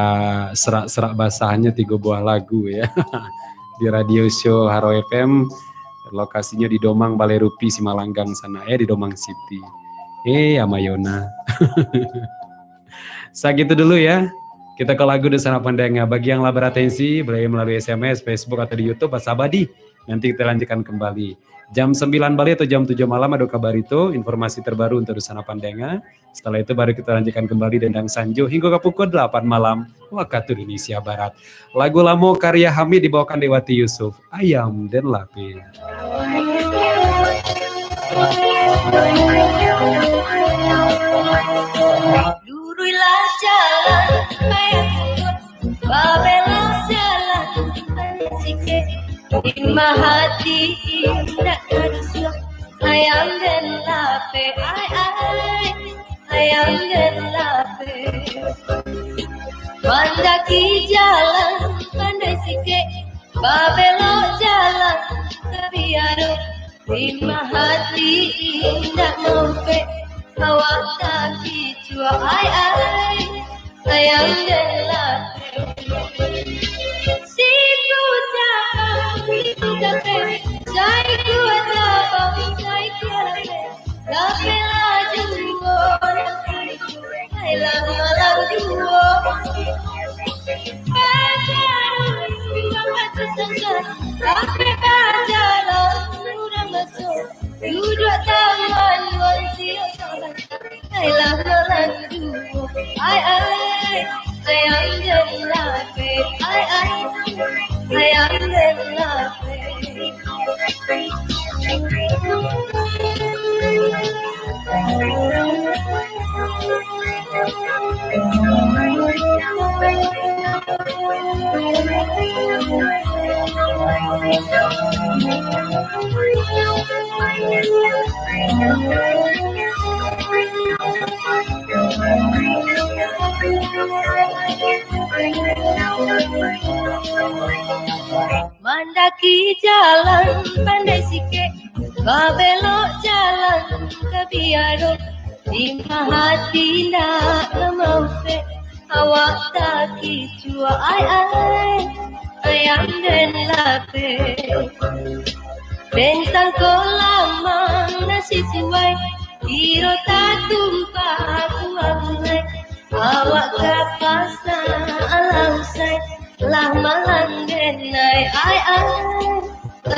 serak-serak basahnya 3 buah lagu ya. Di radio show Haro FM, lokasinya di Domang Balai Rupi Simalanggang sana di Domang City. Sama Yona. Segitu dulu ya. Kita ke lagu Dosana Pandengar. Bagi yang labar atensi, boleh melalui SMS, Facebook, atau di YouTube, Asabadi. Nanti kita lanjutkan kembali. Jam 9 balik atau jam 7 malam ada kabar itu, informasi terbaru untuk Dosana Pandengar. Setelah itu baru kita lanjutkan kembali Dendang Sanjo hingga ke pukul 8 malam waktu Indonesia Barat. Lagu lama karya Hamid dibawakan Dewati Yusuf, Ayam dan Lapi. Luruslah jalan, lima hati indah kadusua ayam dan lape ayam dan lape mendaki jalan pandai sike babelok jalan kebiaru lima hati indah ngope awak kaki cua ayam dan lape siku capang saya ku capang saya kiape lape laju ay lang duo lape kajalan urang masuk duduk taman wansi ay lang duo ay ayam dan lape ayam dan lape mendaki jalan pandai sike babelok jalan kebiaru lima hati nak lemaupe awak taki cua ayam dan lape bentang kolamang nasi suai iro tak tumpah kuagunai awak ke pasar alau sai lah malang denai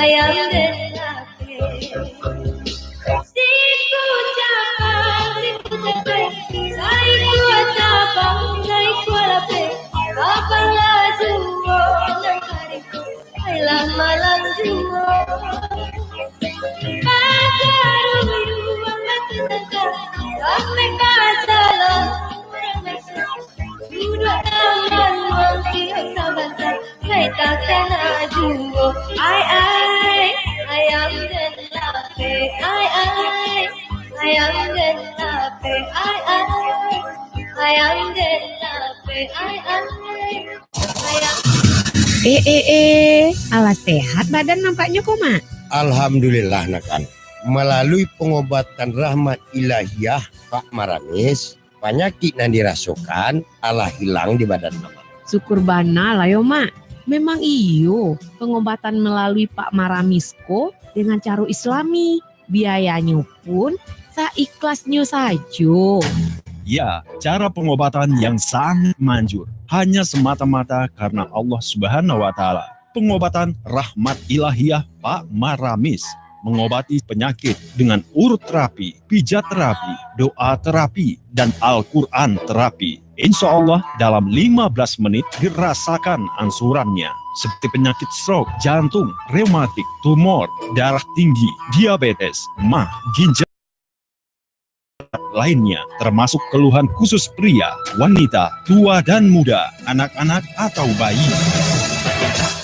ayam dan lape siku capang saya ku capang saya ku lape kapal laju nang hariku ay lah malang juo pagaru yuang matutaka lape kasalah orang masuk duduk taman wanti sahabat saya tak kena juo ayam dan lape ayam dan lape ayam dan lape ayam alas sehat badan nampaknya kok, Mak? Alhamdulillah Nakan. Melalui pengobatan rahmat ilahiyah Pak Maramis, penyakit yang dirasukan Allah hilang di badan Mama. Syukur bana lah yo, Mak. Memang iyo pengobatan melalui Pak Maramisco dengan cara Islami. Biayanya pun saikhlasnya saja. Ya, cara pengobatan yang sangat manjur. Hanya semata-mata karena Allah Subhanahu wa Ta'ala. Pengobatan rahmat ilahiyah Pak Maramis. Mengobati penyakit dengan urut terapi, pijat terapi, doa terapi, dan Al-Quran terapi. Insya Allah dalam 15 menit dirasakan ansurannya. Seperti penyakit stroke, jantung, reumatik, tumor, darah tinggi, diabetes, mah, ginjal, lainnya, termasuk keluhan khusus pria, wanita, tua dan muda, anak-anak atau bayi.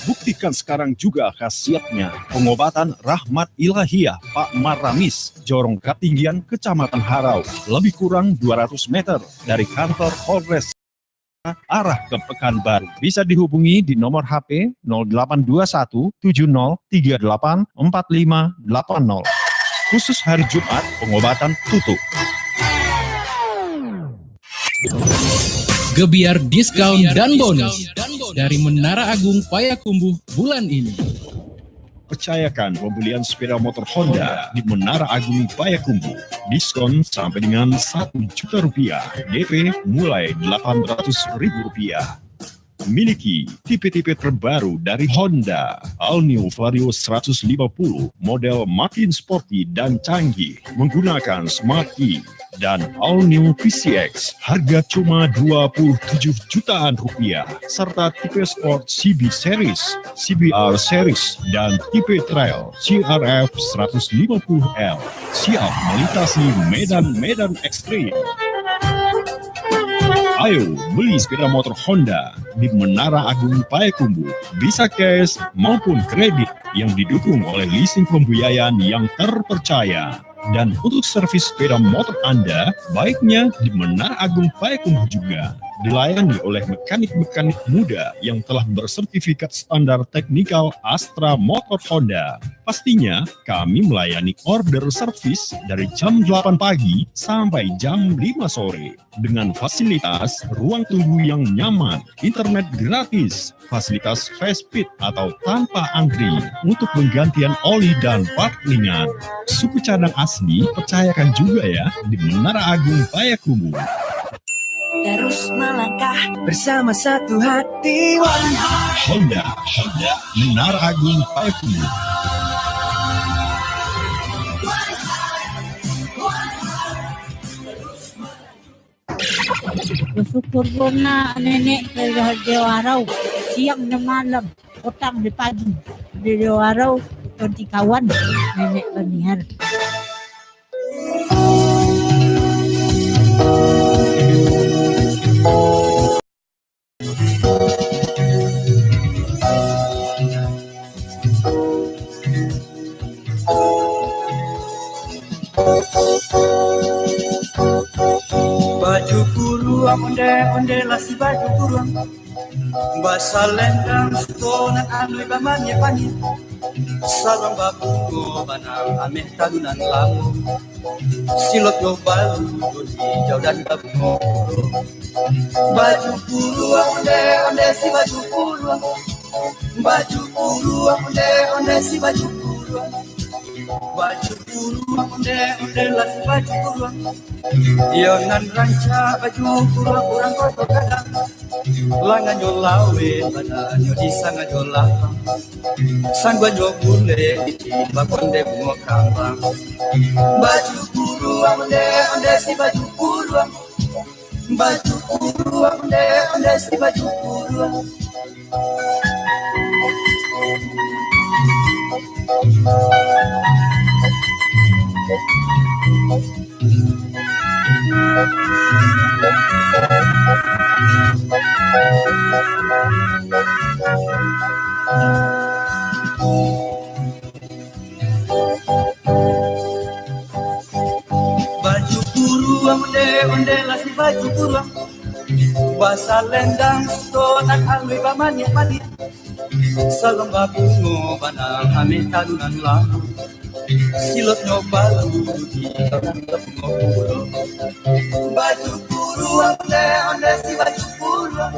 Buktikan sekarang juga khasiatnya pengobatan rahmat ilahiyah Pak Maramis, Jorong Katinggian, Kecamatan Harau, lebih kurang 200 meter dari kantor Polres arah ke Pekanbaru. Bisa dihubungi di nomor HP 0821 7038 4580. Khusus hari Jumat, pengobatan tutup. Gebiar diskon dan bonus dari Menara Agung Payakumbuh bulan ini. Percayakan pembelian sepeda motor Honda di Menara Agung Payakumbuh. Diskon sampai dengan Rp1.000.000. DP mulai Rp800.000. Miliki tipe-tipe terbaru dari Honda. All New Vario 150, model makin sporty dan canggih, menggunakan Smart Key. Dan All New PCX, harga cuma Rp27 jutaan, serta tipe Sport CB Series, CBR Series, dan tipe Trail CRF 150L. Siap melintasi medan-medan ekstrim. Ayo beli sepeda motor Honda di Menara Agung Payakumbuh. Bisa cash maupun kredit yang didukung oleh leasing pembiayaan yang terpercaya. Dan untuk servis sepeda motor Anda, baiknya di Menara Agung Payakumbuh juga. Dilayani oleh mekanik-mekanik muda yang telah bersertifikat standar teknikal Astra Motor Honda. Pastinya kami melayani order servis dari jam 8 pagi sampai jam 5 sore. Dengan fasilitas ruang tunggu yang nyaman, internet gratis, fasilitas fast speed atau tanpa antri untuk penggantian oli dan part ringan. Suku cadang asli percayakan juga ya di Menara Agung Payakumbuh. Terus melangkah bersama satu hati. Honda, Menara Agung Payakumbuh. Bersyukur na nenek Dewarau siang dan malam, petang di pagi. Dewarau ganti kawan nenek Baniar. Baju kuruang onde lah si baju kuruang Basa lendang stonan anu bamannya panyi Salam babungo banang ameh talunan lamu Silot yo balu dodi hijau dan babungo Baju kuruang onde si baju kuruang Baju kuruang onde si baju kuruang Baju kuruang onde lah si baju kuruang Yonan ranca baju kurang kotor kadang Langan yo lawe badan yo disanga yo lapang Sangguan yo bule dicimba konde bungo kambang Baju kuruang onde si baju kuruang Baju kuruang onde si baju kuruang Baju kuruang onde lah si baju kuruang Basa lendang stonan alwi bamannya mani Salam babungo banang ameh talunan lamu Silot nyobalu di tangan tepung kulo Baju kuruang onde si baju kuruang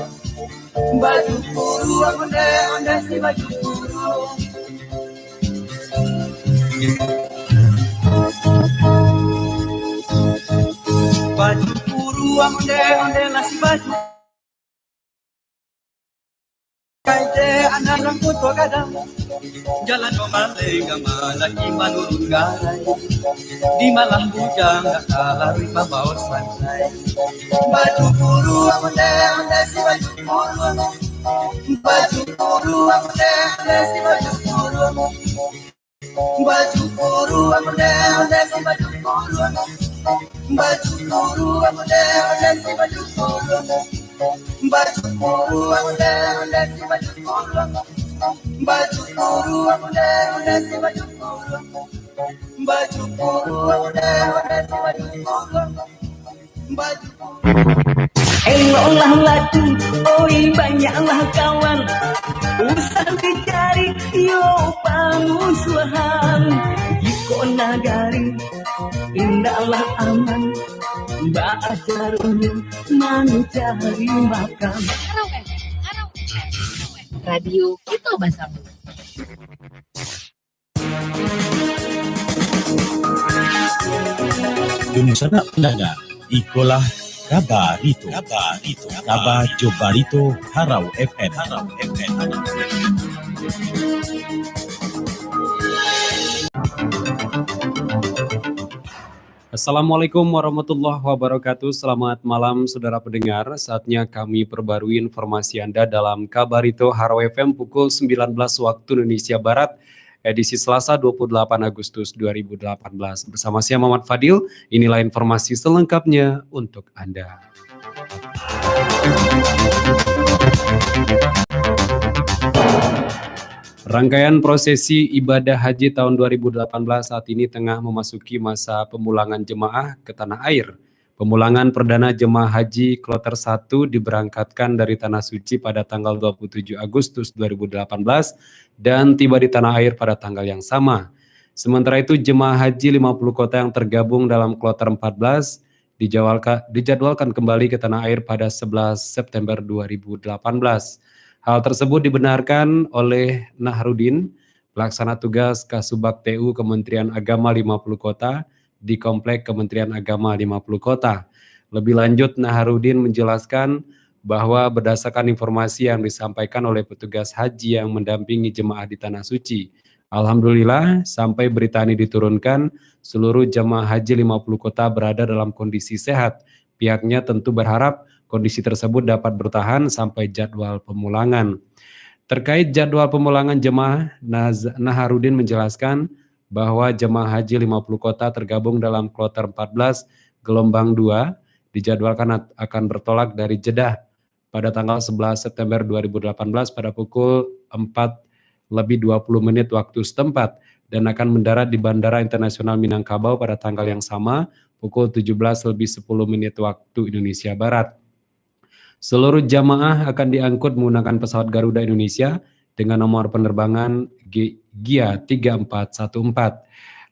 Baju kuruang onde si baju kuruang Baju kuruang onde lah si baju Kaite anak rambut tua kadang Jalan nomalenga malaki manurun garai Di malam bujang gak kalah riba bawa santai Baju kuruang onde si baju kuruang Baju kuruang onde si baju kuruang Baju kuruang onde si baju kuruang Baju kuruang onde si baju kuruang Baju kuruang onde si baju kuruang Baju kuruang onde si baju kuruang Baju kuruang onde si baju kuruang Baju Eloklah ladu, oi banyaklah kawan Usah dicari yo pangusuhan Iko nagari, indahlah aman Mbak ajarunya mencari makan Radio Kita Bersama. Dumusana pendaga, ikolah Kabarito, Kabar Jobarito, Harau FM. Assalamualaikum warahmatullahi wabarakatuh. Selamat malam saudara pendengar. Saatnya kami perbarui informasi Anda dalam Kabarito Harau FM pukul 19 waktu Indonesia Barat, edisi Selasa 28 Agustus 2018. Bersama saya Muhammad Fadil, inilah informasi selengkapnya untuk Anda. Rangkaian prosesi ibadah haji tahun 2018 saat ini tengah memasuki masa pemulangan jemaah ke tanah air. Pemulangan perdana jemaah haji kloter 1 diberangkatkan dari Tanah Suci pada tanggal 27 Agustus 2018 dan tiba di tanah air pada tanggal yang sama. Sementara itu jemaah haji 50 kota yang tergabung dalam kloter 14 dijadwalkan kembali ke tanah air pada 11 September 2018. Hal tersebut dibenarkan oleh Nahrudin, pelaksana tugas Kasubag TU Kementerian Agama 50 Kota di Komplek Kementerian Agama 50 Kota. Lebih lanjut, Nahrudin menjelaskan bahwa berdasarkan informasi yang disampaikan oleh petugas haji yang mendampingi jemaah di Tanah Suci, alhamdulillah sampai berita ini diturunkan, seluruh jemaah haji 50 kota berada dalam kondisi sehat. Pihaknya tentu berharap kondisi tersebut dapat bertahan sampai jadwal pemulangan. Terkait jadwal pemulangan jemaah, Nahrudin menjelaskan bahwa jemaah haji 50 kota tergabung dalam kloter 14 gelombang 2 dijadwalkan akan bertolak dari Jeddah pada tanggal 11 September 2018 pada pukul 4:20 waktu setempat dan akan mendarat di Bandara Internasional Minangkabau pada tanggal yang sama pukul 17:10 waktu Indonesia Barat. Seluruh jamaah akan diangkut menggunakan pesawat Garuda Indonesia dengan nomor penerbangan GIA 3414.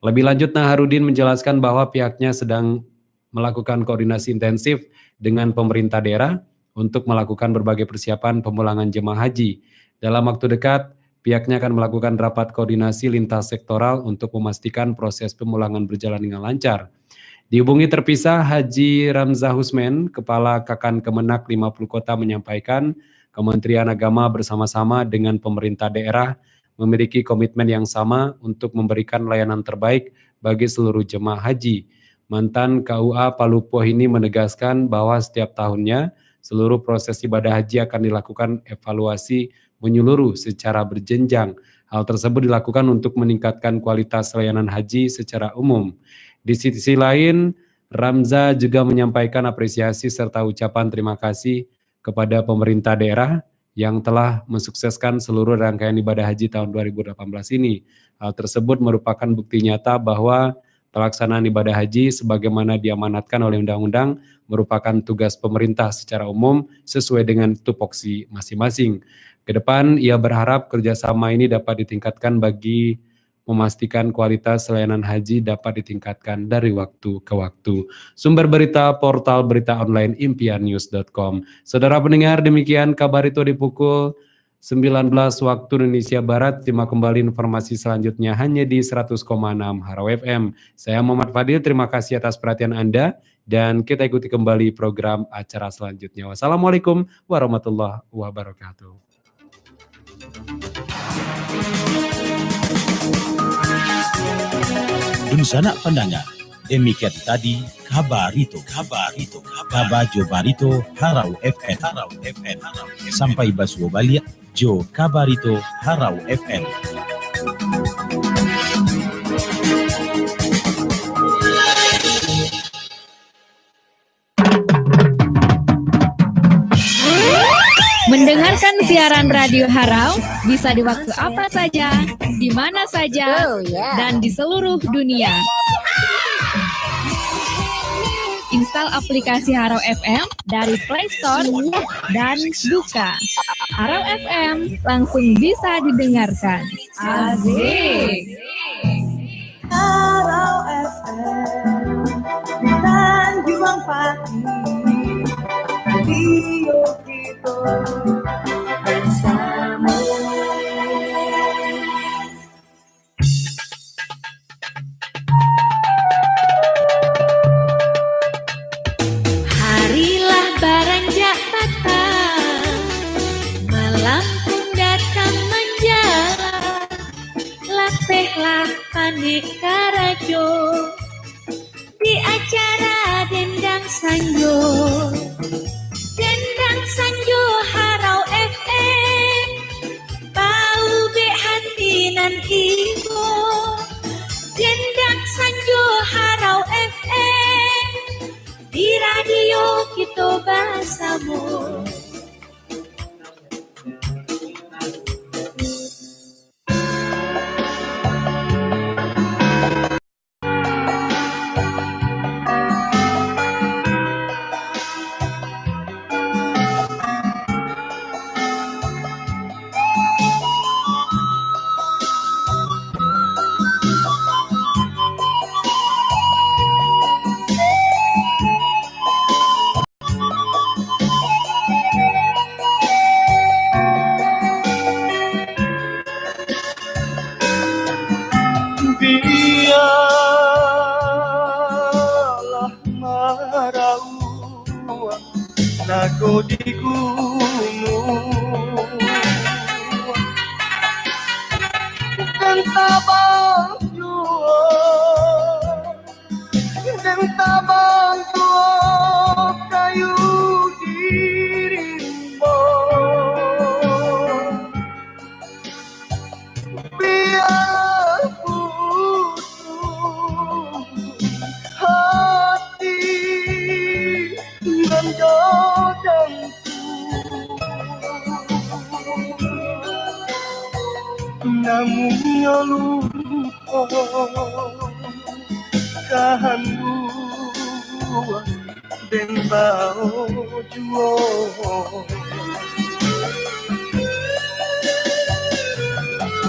Lebih lanjut, Nahrudin menjelaskan bahwa pihaknya sedang melakukan koordinasi intensif dengan pemerintah daerah untuk melakukan berbagai persiapan pemulangan jemaah haji. Dalam waktu dekat, pihaknya akan melakukan rapat koordinasi lintas sektoral untuk memastikan proses pemulangan berjalan dengan lancar. Dihubungi terpisah, Haji Ramzah Husmen, Kepala Kakan Kemenak 50 Kota menyampaikan Kementerian Agama bersama-sama dengan pemerintah daerah memiliki komitmen yang sama untuk memberikan layanan terbaik bagi seluruh jemaah haji. Mantan KUA Palupoh ini menegaskan bahwa setiap tahunnya seluruh proses ibadah haji akan dilakukan evaluasi menyeluruh secara berjenjang. Hal tersebut dilakukan untuk meningkatkan kualitas layanan haji secara umum. Di sisi lain, Ramza juga menyampaikan apresiasi serta ucapan terima kasih kepada pemerintah daerah yang telah mensukseskan seluruh rangkaian ibadah haji tahun 2018 ini. Hal tersebut merupakan bukti nyata bahwa pelaksanaan ibadah haji sebagaimana diamanatkan oleh undang-undang merupakan tugas pemerintah secara umum sesuai dengan tupoksi masing-masing. Kedepan, ia berharap kerjasama ini dapat ditingkatkan bagi memastikan kualitas layanan haji dapat ditingkatkan dari waktu ke waktu. Sumber berita portal berita online impiannews.com. Saudara pendengar, demikian kabar itu di pukul 19 waktu Indonesia Barat. Simak kembali informasi selanjutnya hanya di 100,6 Harau FM. Saya Muhammad Fadil, terima kasih atas perhatian Anda dan kita ikuti kembali program acara selanjutnya. Wassalamualaikum warahmatullahi wabarakatuh. Dun sanak pendengar, demikian tadi kabar itu, kabar Jo Barito Harau FM. Sampai basuh balik Jo kabar itu Harau FM. Mendengarkan siaran Radio Harau bisa di waktu apa saja, di mana saja, dan di seluruh dunia. Install aplikasi Harau FM dari Play Store dan buka. Harau FM langsung bisa didengarkan. Asik! Harau FM Tanjung Pati, radio kita bersama. Harilah baranjak datang, malam pun datang menjelang. Latihlah panik karajo di acara Dendang Sanjo. Dendang Sanjo Harau FM, bau be hati nan ibu. Dendang Sanjo Harau FM, di radio kita bersama. jago di gunung dan tabang jua dan tabang jua kayu dirimu biar putus hati dan jodohku namun lupa kahandua dan bau juo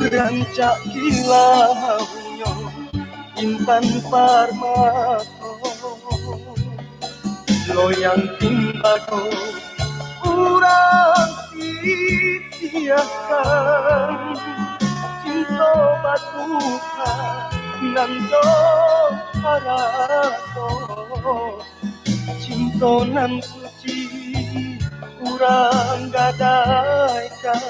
rancak kilaunya intan parmato loyang timbako urang sia-siakan cinta batuka nanto harato cinta nan suci urang gadaikan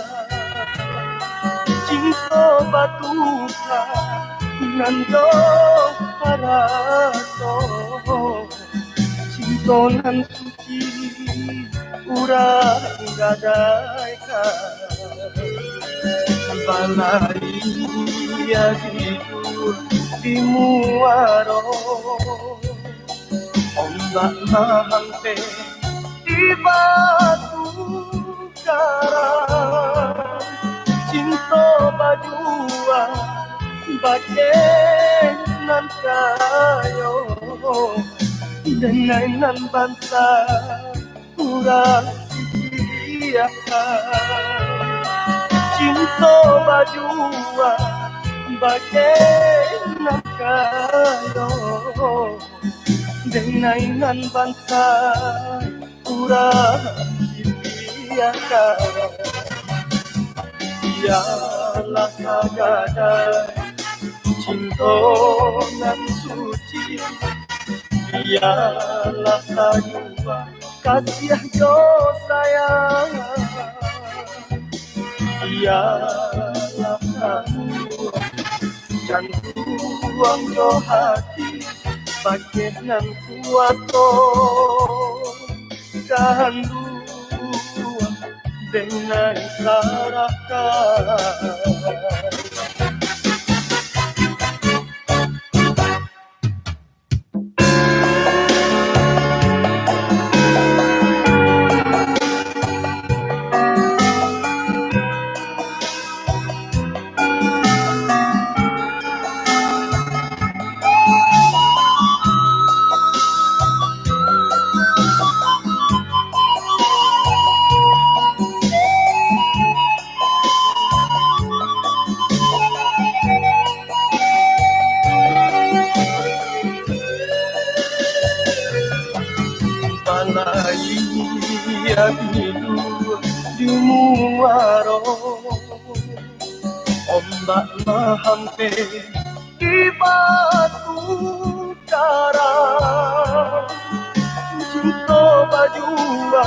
cinta batuka nanto harato cinta nan suci urang gadaikan balai hidup di muaro ombak mahampe di batu karang cinta bajua bagen nan kayo dengan bangsa kurang siakan cinta bajua bagen kayo dengan bangsa kurang siakan ialah kagadai cinta nan suci ialah kadua kasih jo sayang ialah kamu jantung jo hati bagian kuato kandu dengan sarakan hidup di muaro ombak mahampe di batu karang cinta bajua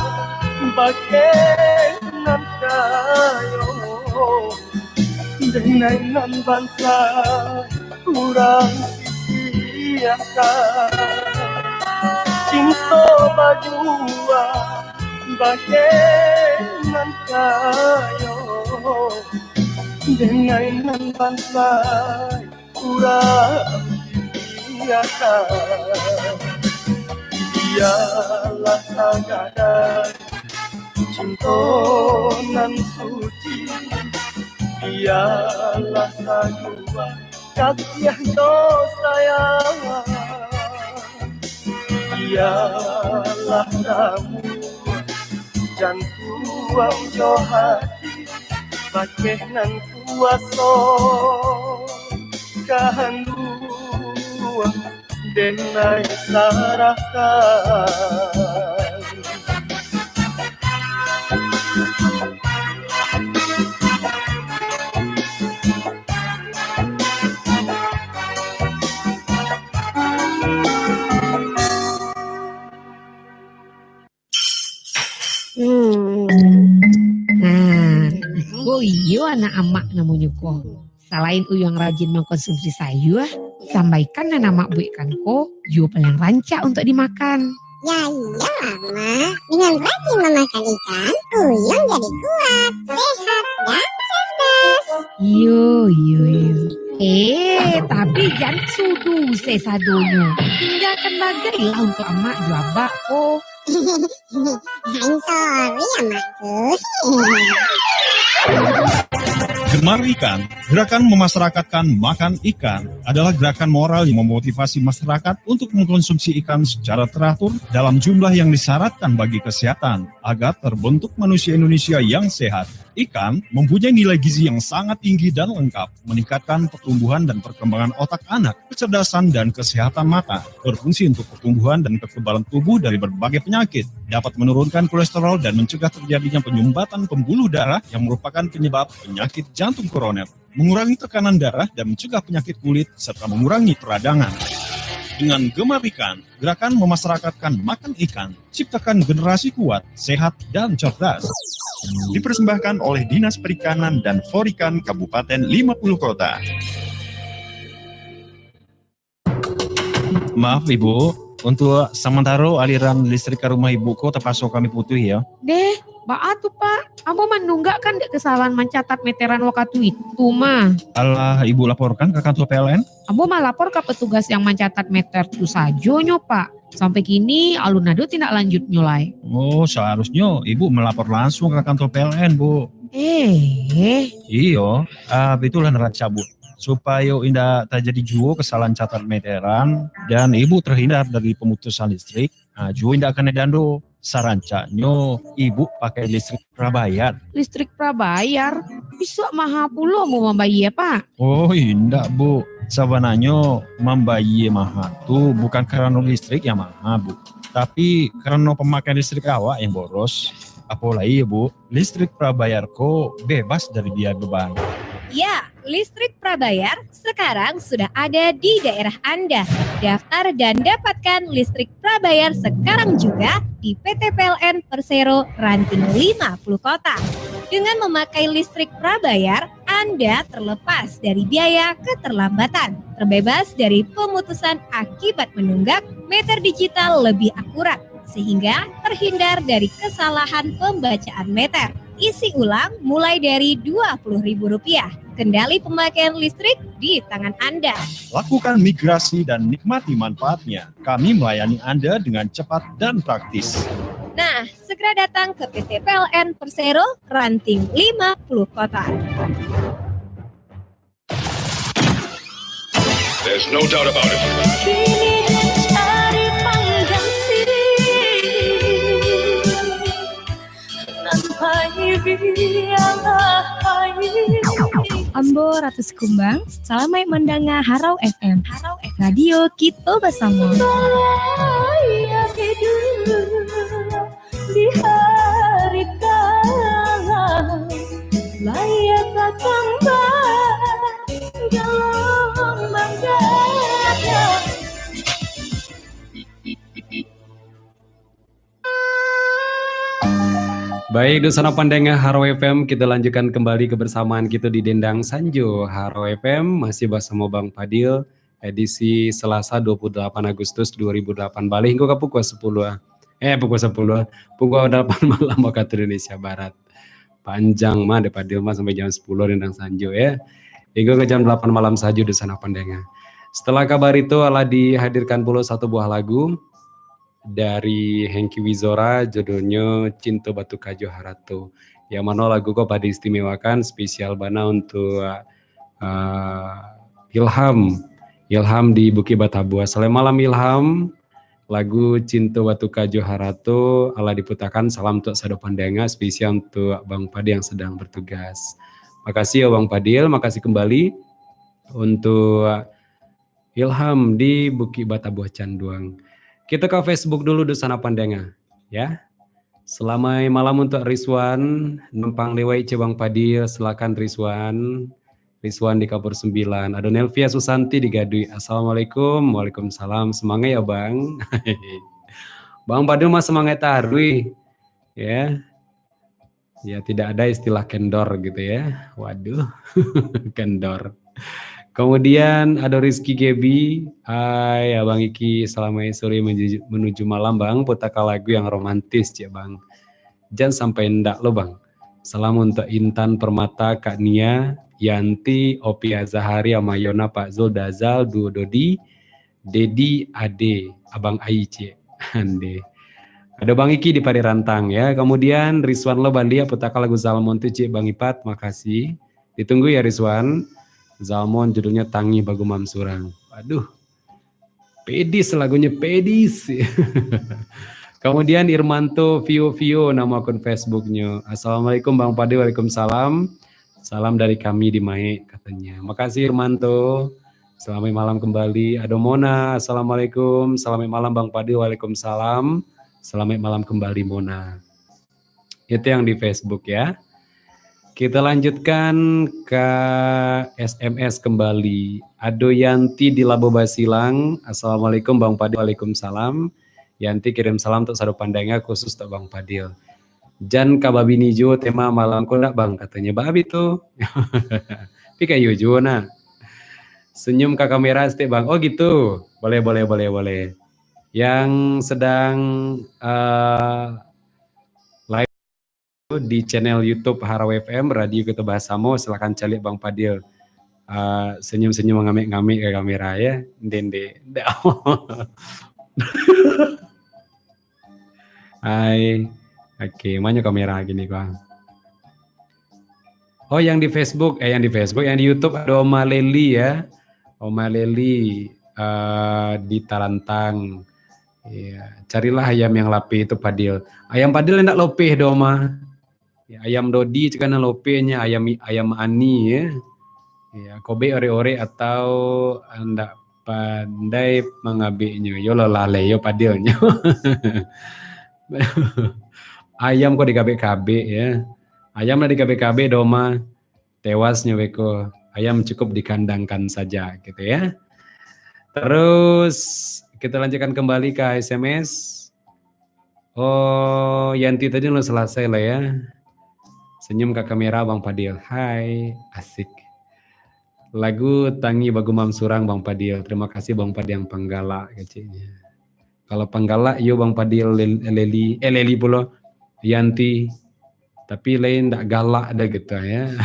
bagenan kayo dengan bangsa kurang siakan cinta bajua bagenan kayo dengan bangsa kurang siakan ialah kagadai cinta nan suci ialah kadua kasih sayang ialah kamu jantung jo hati bagian kuaso kahandua denai sarakan Iyo anak amak namanya ko. Selain uyang rajin mengkonsumsi sayur, sampaikan nama buikan ko, yo paling rancak untuk dimakan. Ya iya Mama, dengan rajin memakan ikan, Uyung jadi kuat, sehat, dan cerdas. Yo. Tapi jangan sudu sesadonyo. Tinggalkan bagailah untuk amak juabak ko. I'm sorry Amakku. Gemar ikan, gerakan memasyarakatkan makan ikan adalah gerakan moral yang memotivasi masyarakat untuk mengkonsumsi ikan secara teratur dalam jumlah yang disyaratkan bagi kesehatan agar terbentuk manusia Indonesia yang sehat. Ikan mempunyai nilai gizi yang sangat tinggi dan lengkap, meningkatkan pertumbuhan dan perkembangan otak anak, kecerdasan dan kesehatan mata, berfungsi untuk pertumbuhan dan kekebalan tubuh dari berbagai penyakit, dapat menurunkan kolesterol dan mencegah terjadinya penyumbatan pembuluh darah yang merupakan penyebab penyakit jantung koroner, mengurangi tekanan darah dan mencegah penyakit kulit, serta mengurangi peradangan. Dengan gemar ikan, gerakan memasyarakatkan makan ikan, ciptakan generasi kuat, sehat, dan cerdas. Dipersembahkan oleh Dinas Perikanan dan Forikan Kabupaten 50 Kota. Maaf Ibu, untuk sementara aliran listrik ke rumah Ibu kok terpaksa kami putus ya. Deh, tuh Pak, Abo menunggak kan kesalahan mencatat meteran waktu itu mah. Alah Ibu laporkan ke kantor PLN? Abo mah lapor ke petugas yang mencatat meter itu saja nyo Pak. Sampai kini alunado tidak lanjut nyulai. Oh seharusnya Ibu melapor langsung ke kantor PLN Bu. Iyo, itulah neraca Bu. Supaya indah terjadi juga kesalahan catat meteran dan Ibu terhindar dari pemutusan listrik. Juga indah kena dando. Sarancanya Ibu pakai listrik prabayar. Listrik prabayar? Bisa mahal pula mau membayar Pak? Oh indah Bu. Sebenarnya membayar mahal tuh bukan karena listrik yang mahal Bu. Tapi karena pemakaian listrik awak yang boros. Apalagi ya Bu, listrik prabayar kok bebas dari biaya beban. Ya, listrik prabayar sekarang sudah ada di daerah Anda. Daftar dan dapatkan listrik prabayar sekarang juga di PT PLN Persero Ranting 50 Kota. Dengan memakai listrik prabayar, Anda terlepas dari biaya keterlambatan, terbebas dari pemutusan akibat menunggak, meter digital lebih akurat, sehingga terhindar dari kesalahan pembacaan meter. Isi ulang mulai dari Rp20.000. Kendali pemakaian listrik di tangan Anda. Lakukan migrasi dan nikmati manfaatnya. Kami melayani Anda dengan cepat dan praktis. Nah, segera datang ke PT PLN Persero Ranting 50 Kota. There's no doubt about it. Ambo Ratus Kumbang, salamai mendengar Harau FM. Radio kita bersama. Di hari kalah, layak kembali dalam mangganya. Baik, dosana pandengar Harau FM, kita lanjutkan kembali kebersamaan kita di Dendang Sanjo Harau FM, masih bersama Bang Padil, edisi Selasa 28 Agustus 2008, balik hingga ke pukul 10. Pukul 8 malam waktu Indonesia Barat. Panjang mah de Padil mah sampai jam 10 Dendang Sanjo ya. Hingga ke jam 8 malam saja dosana pandengar. Setelah kabar itu ala dihadirkan pula satu buah lagu dari Hengki Wizora, judulnya Cinta Batu Kajo Harato. Yang mana lagu kok pada istimewakan spesial bana untuk Ilham di Bukit Batabuah. Selamat malam Ilham. Lagu Cinta Batu Kajo Harato ala diputakan salam untuk sado pandengar spesial untuk Bang Padil yang sedang bertugas. Makasih ya Bang Padil, makasih kembali untuk Ilham di Bukit Batabuah Canduang. Kita ke Facebook dulu dosana pandengar ya. Selamat malam untuk Rizwan numpang lewai Bang Padil, silakan Rizwan di Kapur 9. Ada Nelvia Susanti di Gadui. Assalamualaikum. Waalaikumsalam. Semangat ya Bang. Bang Padil mah semangat tarwi ya. Ya tidak ada istilah kendor gitu ya. Waduh, kendor. Kemudian ada Rizky Gebi. Hai Abang Iki, selamat sore menuju malam Bang. Putaka lagu yang romantis ya Bang. Jangan sampai ndak lo Bang. Salam untuk Intan Permata, Kak Nia, Yanti, Opi Azahari, Amayona, Pak Zul, Dazal, Duo Dodi, Dedi, Ade, Abang Aici, Ande. Ada Bang Iki di Pari Rantang ya. Kemudian Rizwan lo Balia putaka lagu Zalmon tuh Cik Bang Ipat, makasih. Ditunggu ya Rizwan. Zalmon judulnya Tangi Bagu Mamsurang. Aduh. Pedis lagunya pedis. Kemudian Irmanto Vio nama akun Facebooknya. Assalamualaikum Bang Pade, waalaikumsalam. Salam dari kami di Mae katanya. Makasih Irmanto. Selamat malam kembali. Ada Mona. Assalamualaikum. Selamat malam Bang Pade, waalaikumsalam. Selamat malam kembali Mona. Itu yang di Facebook ya. Kita lanjutkan ke SMS kembali. Ado Yanti di Labo Basilang. Assalamualaikum Bang Padil. Waalaikumsalam. Yanti kirim salam untuk sadu pandangnya khusus untuk Bang Padil. Jan kababi nijo tema malam kodak Bang katanya. Babi tuh. Pika yujo na. Senyum ke kamera setiap Bang. Oh gitu. Boleh. Yang sedang live di channel YouTube Harau FM Radio Kita Bahasamo, silakan cari Bang Padil senyum-senyum ngamik-ngamik ke kamera ya. Dende. Hai. Oke, mana kamera gini Bang? Oh, yang di Facebook, yang di YouTube ada Oma Leli ya. Oma Leli di Tarantang. Ya, carilah ayam yang lapih itu Padil. Ayam Padil enggak lopeh doma. Ya, ayam Dodi karena lopehnya ayam Ani ya. Ya, kobe ore-ore atau enggak pandai mengabiknya. Yo lale yo Padilnya. Ayam kok di KB ya. Ayam di KB doma tewasnya weko. Ayam cukup dikandangkan saja gitu ya. Terus kita lanjutkan kembali ke SMS. Oh, Yanti tadi udah selesai lah ya. Senyum ke kamera Bang Padil. Hai, asik. Lagu Tangi Bagu Mamsurang Bang Padil. Terima kasih Bang Padil yang penggala kecilnya. Kalau penggala yo Bang Padil Leli pula Yanti. Tapi lain ndak galak ada gitu ya.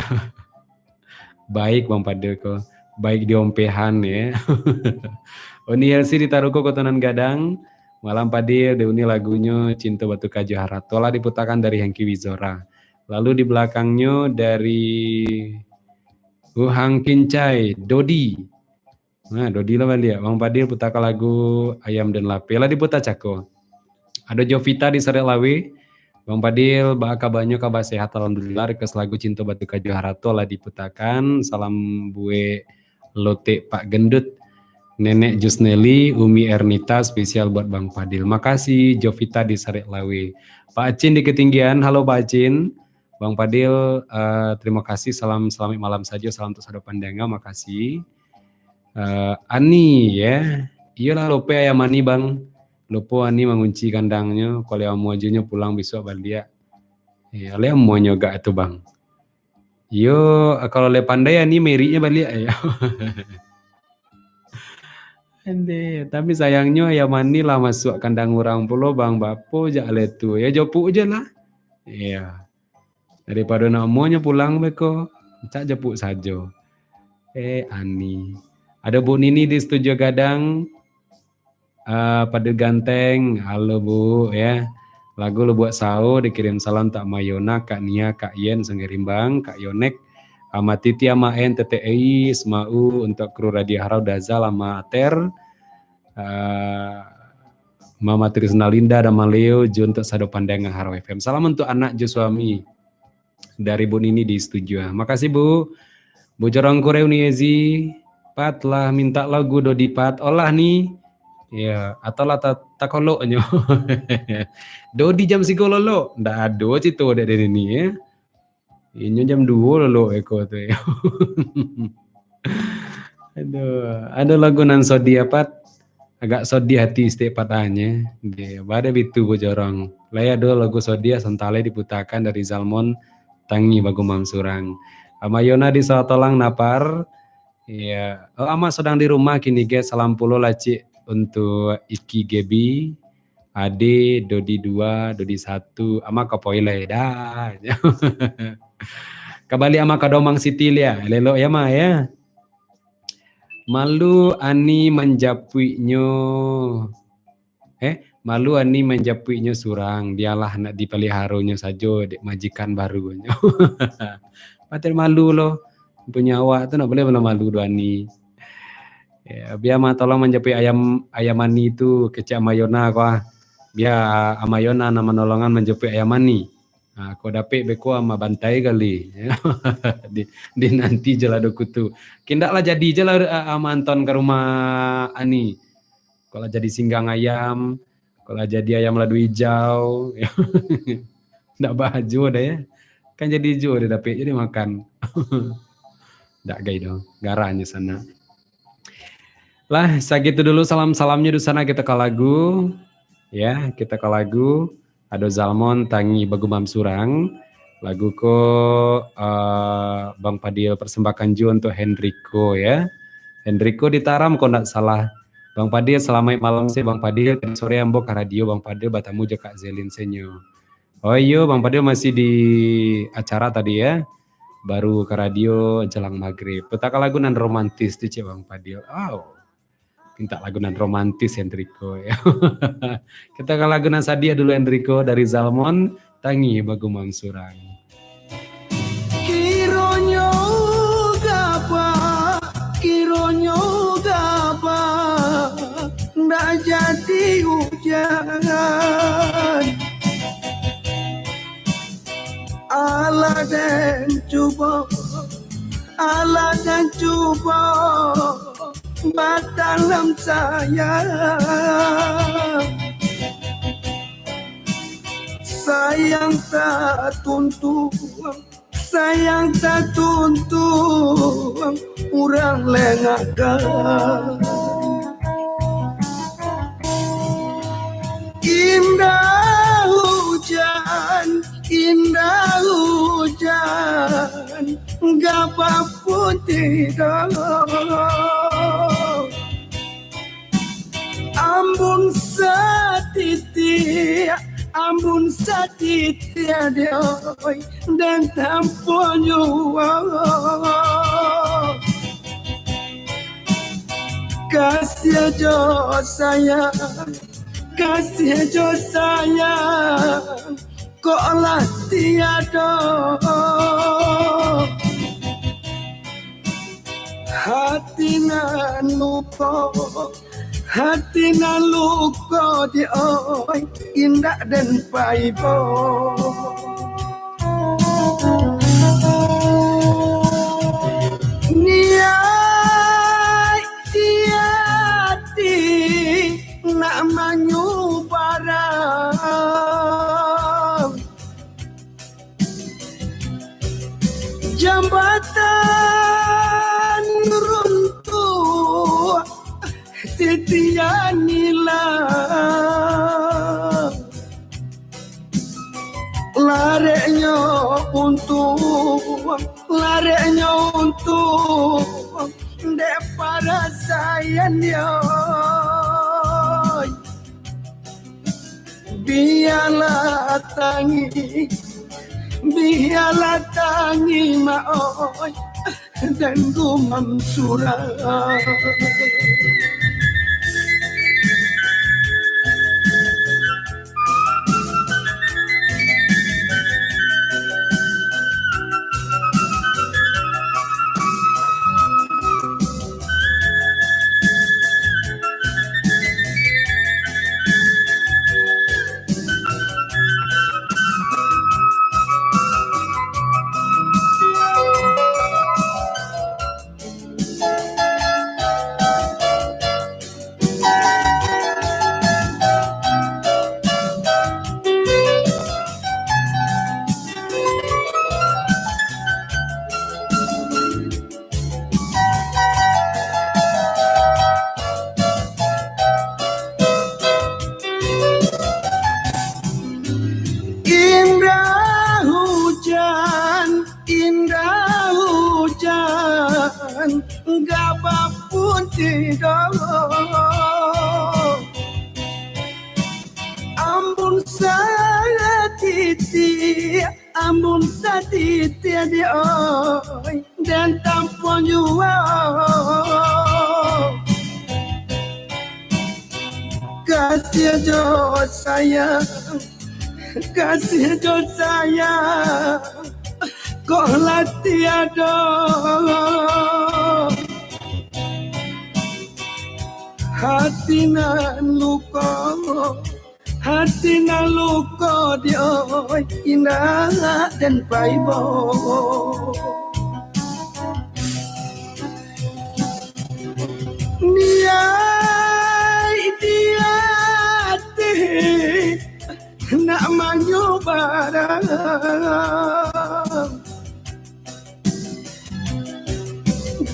Baik Bang Padil kok. Baik di ompehan ya. Oni LC di Taruko Kotonan Gadang. Malam Padil, Deuni lagunya Cinta Batu Kaju Haratola diputarkan dari Hengki Wizora. Lalu di belakangnya dari Uhang Kincai, Dodi. Nah, Dodi lah Bang Bang Padil putarkan lagu Ayam dan Lape. Lah diputar Cako. Ada Jovita di Sare Lawe. Bang Padil, kabarnya kabar sehat alhamdulillah. Request lagu Cinta Batu Kaju Haratola diputarkan. Salam bue Lote Pak Gendut. Nenek Jusneli, Umi Ernita spesial buat Bang Padil. Makasih Jovita di Sarek Lawe. Pak Acin di Ketinggian, halo Pak Acin. Bang Padil, terima kasih. Selamat malam saja. Salam untuk sadu pandanga, makasih. Ani ya, iyalah lope ayam Ani Bang. Lopo Ani mengunci kandangnya. Kalau mau ajunya pulang besok balik. Ya, le mau nyoga itu Bang. Yo, kalau le pandai Ani merinya balik ya. Ende, tapi sayangnya ayam Ani lah masuk kandang orang pulau Bang Bapo jak letu ya jopuk aja lah. Iya. Daripada nak maunya pulang beko, cak jepuk saja. Ani. Ada Bu Nini di studio Gadang. Pada ganteng, halo Bu ya. Lagu lu buat sao dikirim salam tak Mayona, Kak Nia, Kak Yen, Senggerimbang, Kak Yonek. Amati Tia Maen TTI Semau untuk kru Radio Harau Dazal sama Ater Mama Trisna Linda dan Maleo Jun untuk sadu pandangan Harau FM. Salam untuk anak Jo suami dari Bu Nini di studio. Makasih Bu. Bu Jorong Kure Uniezi Pat lah minta lagu Dodi Pat olah nih. Ya, atau lah takoloknya. Dodi jam sigololo. Ndak ada citu dari ini ya. Ini jam 2 lo eko tuh ya. Aduh, ada lagu nan Sodi Pat. agak sedih hati setiap padanya. Dia pada bitu bojorong. Laya do lagu sodia sentale diputakan dari Zalmon Tangi Bagumam Surang. Amayona di Satolang Napar. Ya, ama sedang di rumah kini guys. Salam pulo laci untuk Iki Gebi, Ade, Dodi 2, Dodi 1, ama kapoile dah. Kembali ama kadomang Sitilia. Lelo ya ma ya. Malu ani menjapuinya malu ani menjapuinya surang, dialah nak dipeliharonya saja dek majikan barunya. Patel malu loh, punya awak tu nak boleh malu doa ni. Ya, biar mah tolong menjapui ayam mani itu kecik Amayona kau. Biar Amayona nama nolongan menjapui ayam mani. Kau dapet beko ama bantai kali. di nanti je lah dokutu. Kindaklah jadi je lah ama Anton ke rumah Ani. Kalau jadi singgang ayam, kalau jadi ayam ladu hijau, ndak baju dah ya. Kan jadi hijau dia dapet jadi makan. Ndak gay dong, garanya sana. Lah, segitu dulu salam-salamnya di sana kita ke lagu. Ya, kita ke lagu. Ada Zalmon Tangi Bagumam Surang. Lagu ko Bang Padil persembahkan juga untuk Henrico ya. Henrico ditaram kok ndak salah. Bang Padil selamat malam sih Bang Padil. Sore ambo ke radio Bang Padil batamu je Kak Zelin senyo. Oh iya Bang Padil masih di acara tadi ya. Baru ke radio jelang maghrib. Petaka lagu nan romantis tuh Cik Bang Padil. Oh. Minta lagu nan romantis Enrico ya. Kita ke lagu nan Sadia dulu Enrico dari Zalmon Tangi Bagumam Surang. Kironyo gapa ndak jadi hujan. Allah dan cuba dalam sayang tak tuntun orang lengakan. Indah hujan gapa pun tidak. Ambun satitik adoi dan tamponyo kasih jo sayang kok lah tiada hati nan luka di oi indah dan paibo. Niai tiati nak manyu barang jambatan runtuh titian hilang lareknya untuk dek para sayang yo biarlah tangi maoi dan gumam surang. namun tadi tiada oi dan tanpa jua kasih jo saya kok lah tiada hati nan luka dia indah dan paibo dia nak manyo barang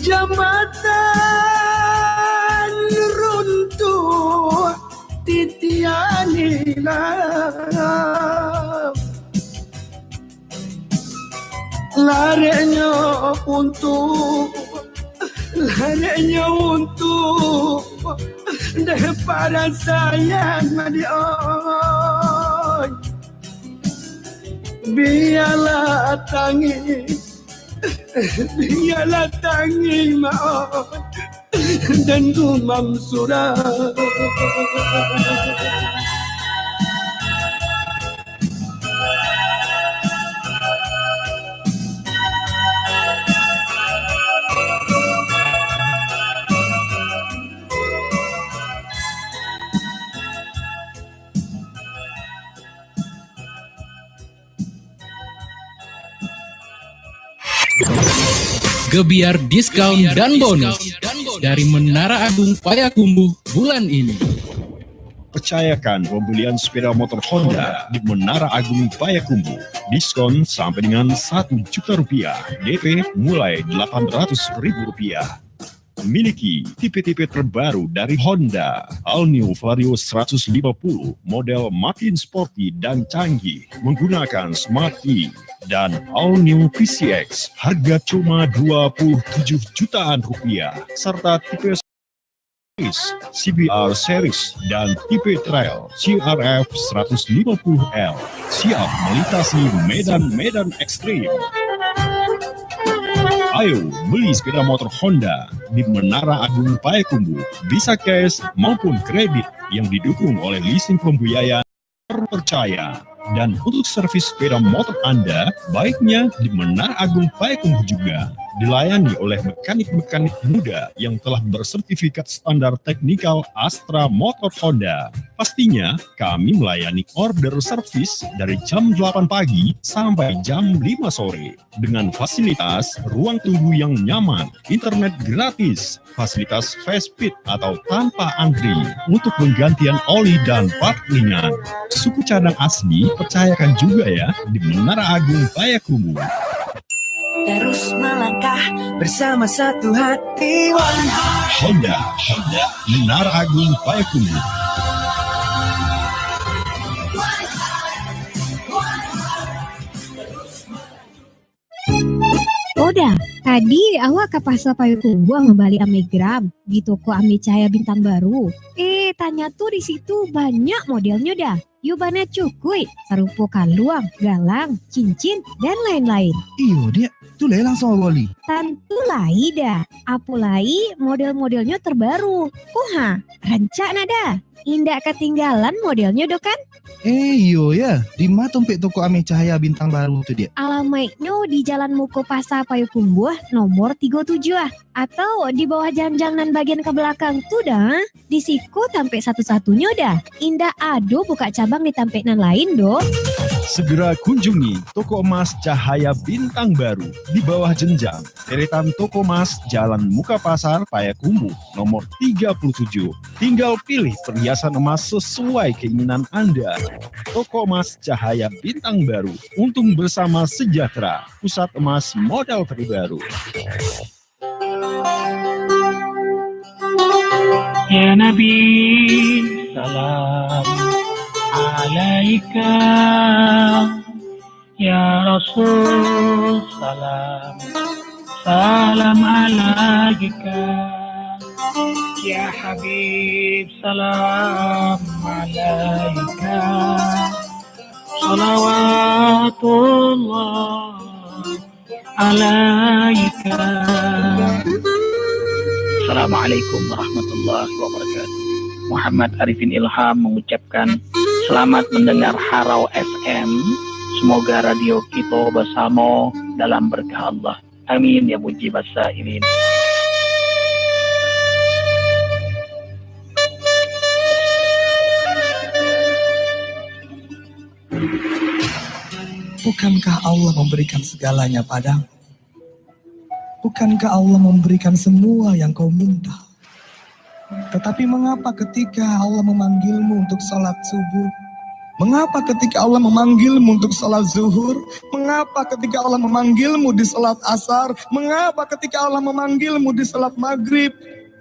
jambatan runtuh titianilah larinya untuk daripada sayang oi biarlah tangi maaf dan gumam surah Gebiar diskon dan bonus dari Menara Agung Payakumbuh bulan ini. Percayakan pembelian sepeda motor Honda di Menara Agung Payakumbuh. Diskon sampai dengan Rp1 juta. DP mulai Rp800.000. Miliki tipe-tipe terbaru dari Honda. All New Vario 150, model makin sporty dan canggih, menggunakan Smart E. Dan All New PCX, harga cuma Rp27 jutaan, serta tipe CBR Series dan tipe Trail CRF 150L siap melintasi medan-medan ekstrim. Ayo beli sepeda motor Honda di Menara Agung Payakumbuh, bisa cash maupun kredit yang didukung oleh leasing pembiayaan terpercaya. Dan untuk servis sepeda motor Anda, baiknya di Menara Agung Payakumbuh juga dilayani oleh mekanik-mekanik muda yang telah bersertifikat standar teknikal Astra Motor Honda. Pastinya kami melayani order servis dari jam 8 pagi sampai jam 5 sore dengan fasilitas ruang tunggu yang nyaman, internet gratis, fasilitas fast speed atau tanpa antri untuk penggantian oli dan part ringan. Suku cadang asli percayakan juga ya di Menara Agung Payakumbuh. Terus melangkah bersama satu hati. Honda, Menara Agung Payakumbuh. Oda, tadi awak ke pasar Payakumbuh membeli Amegram di toko Ame Cahaya Bintang Baru. Tanya tuh di situ banyak modelnya dah. Yubana cukui, sarupo kaluang, galang, cincin, dan lain-lain. Iyo dia, tu lah langsung awali. Tentu lai dah, apulai model-modelnya terbaru. Kuha, rancak nada. Indah ketinggalan modelnya do kan? Iyo ya, di mana tompek toko Ame Cahaya Bintang Baru tu dia? Alamatnya di Jalan Muko Pasar Payakumbuh nomor 37 atau di bawah janjangan bagian ke belakang tuh dah. Di siku tampek satu-satunya dah. Indah ado buka cabang di tampenan lain do. Segera kunjungi Toko Emas Cahaya Bintang Baru di bawah jenjang deretan Toko Emas Jalan Muka Pasar Payakumbuh nomor 37. Tinggal pilih perhiasan emas sesuai keinginan Anda. Toko Emas Cahaya Bintang Baru, untung bersama sejahtera, pusat emas modal terbaru. Ya Nabi, salam alaika. Ya Rasul, salam alaika. Ya Habib, salam alaika. salawatullah alaika. Assalamualaikum warahmatullahi wabarakatuh. Muhammad Arifin Ilham mengucapkan selamat mendengar Harau FM. Semoga radio kita bersama dalam berkah Allah. Amin ya mujibas sa'irin. Bukankah Allah memberikan segalanya padamu? Bukankah Allah memberikan semua yang kau minta? Tetapi mengapa ketika Allah memanggilmu untuk salat subuh? Mengapa ketika Allah memanggilmu untuk salat zuhur? Mengapa ketika Allah memanggilmu di salat asar? Mengapa ketika Allah memanggilmu di salat maghrib?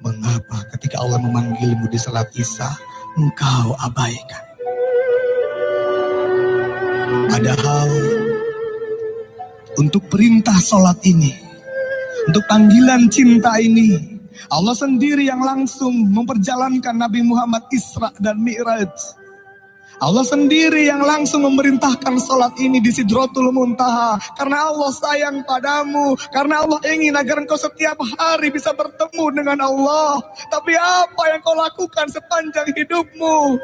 Mengapa ketika Allah memanggilmu di salat isya, engkau abaikan? Padahal untuk perintah salat ini, untuk panggilan cinta ini, Allah sendiri yang langsung memperjalankan Nabi Muhammad Isra dan Mi'raj. Allah sendiri yang langsung memerintahkan salat ini di Sidratul Muntaha. Karena Allah sayang padamu, karena Allah ingin agar engkau setiap hari bisa bertemu dengan Allah. Tapi apa yang kau lakukan sepanjang hidupmu?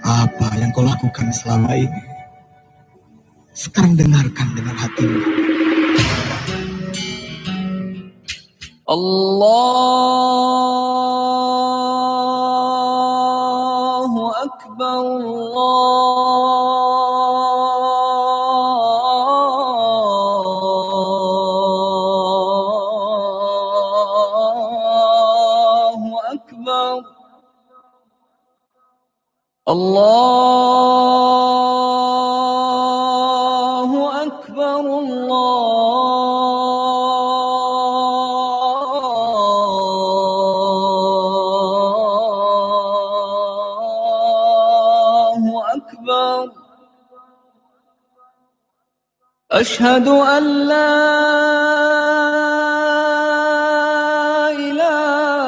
Apa yang kau lakukan selama ini? Sekarang dengarkan dengan hatimu. Allahu Akbar, Allahu Akbar, Allahu Akbar, Allahu Akbar. Ashhadu an la ilaha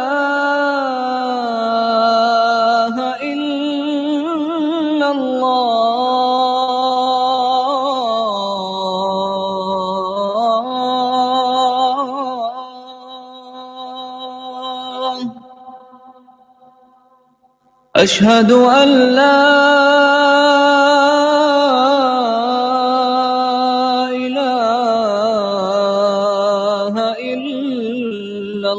illallah. Ashhadu an la ilaha illallah.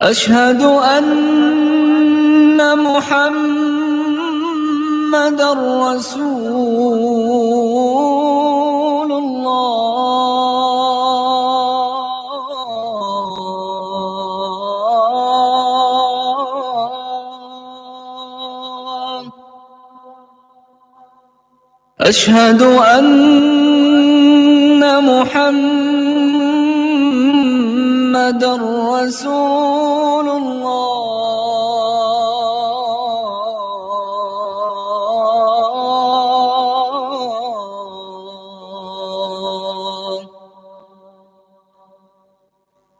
Ashhadu anna Muhammadar Rasulullah. Ashhadu anna Muhammadar Rasulullah.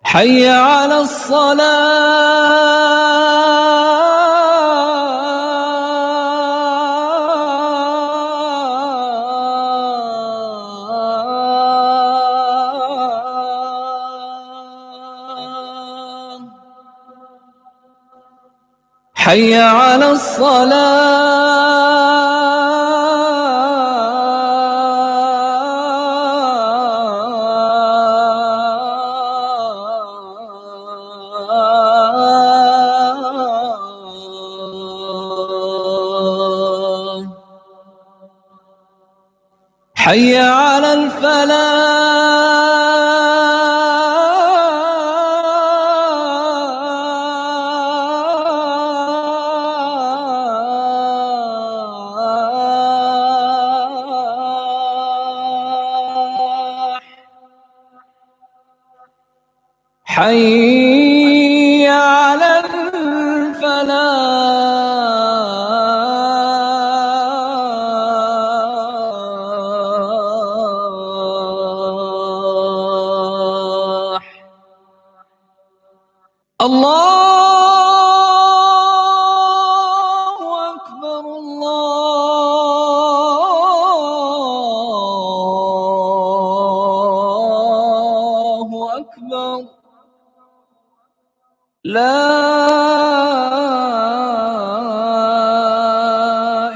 Hayya 'ala as-salah. Hayya 'ala as-salah. Hayya 'ala al-falah. Hayya 'ala al-falah. الله أكبر الله أكبر لا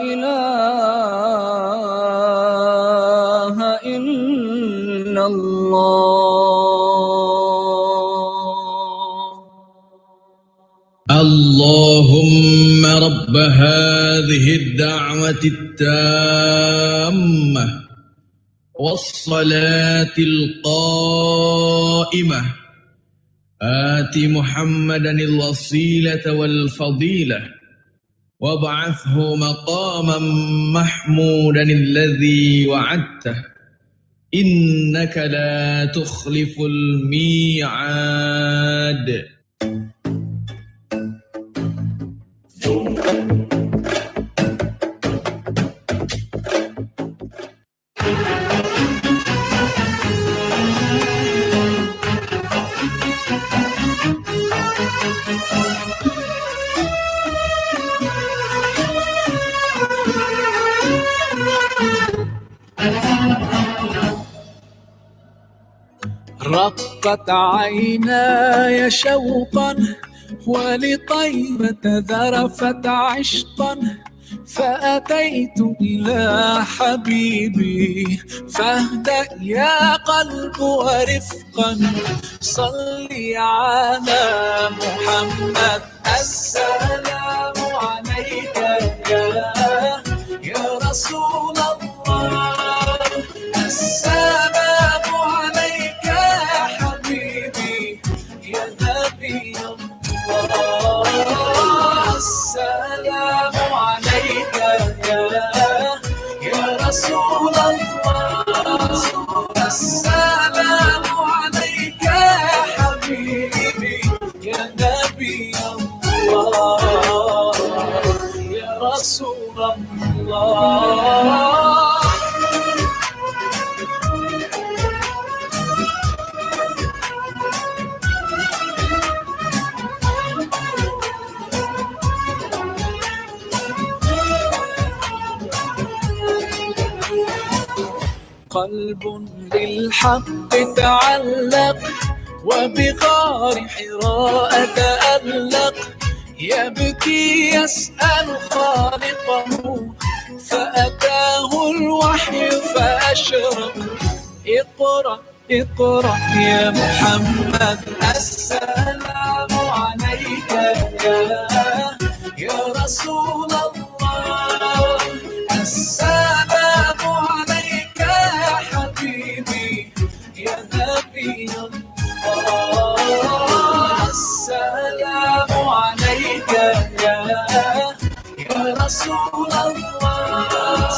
إله إلا الله. اللهم رب هذه الدعوة التامة والصلاة القائمة آت محمدا الوسيلة والفضيلة وابعثه مقاما محمودا الذي وعدته إنك لا تخلف الميعاد. رقت عيناي شوقا ولطيبة ذرفت عشقا فأتيت إلى حبيبي فاهدأ يا قلب ورفقا صلي على محمد السلام عليك يا رسول الله السلام عليك يا حبيبي يا نبي الله السلام عليك يا رسول الله السلام عليك يا حبيبي يا نبي الله يا رسول الله. قلب بالحق تعلق وبغار حراء تألق يبكي يسأل خالقه فأتاه الوحي فأشرق اقرأ اقرأ يا محمد السلام عليك يا رسول الله السلام عليك يا حبيبي يا نبي الله السلام عليك يا رسول الله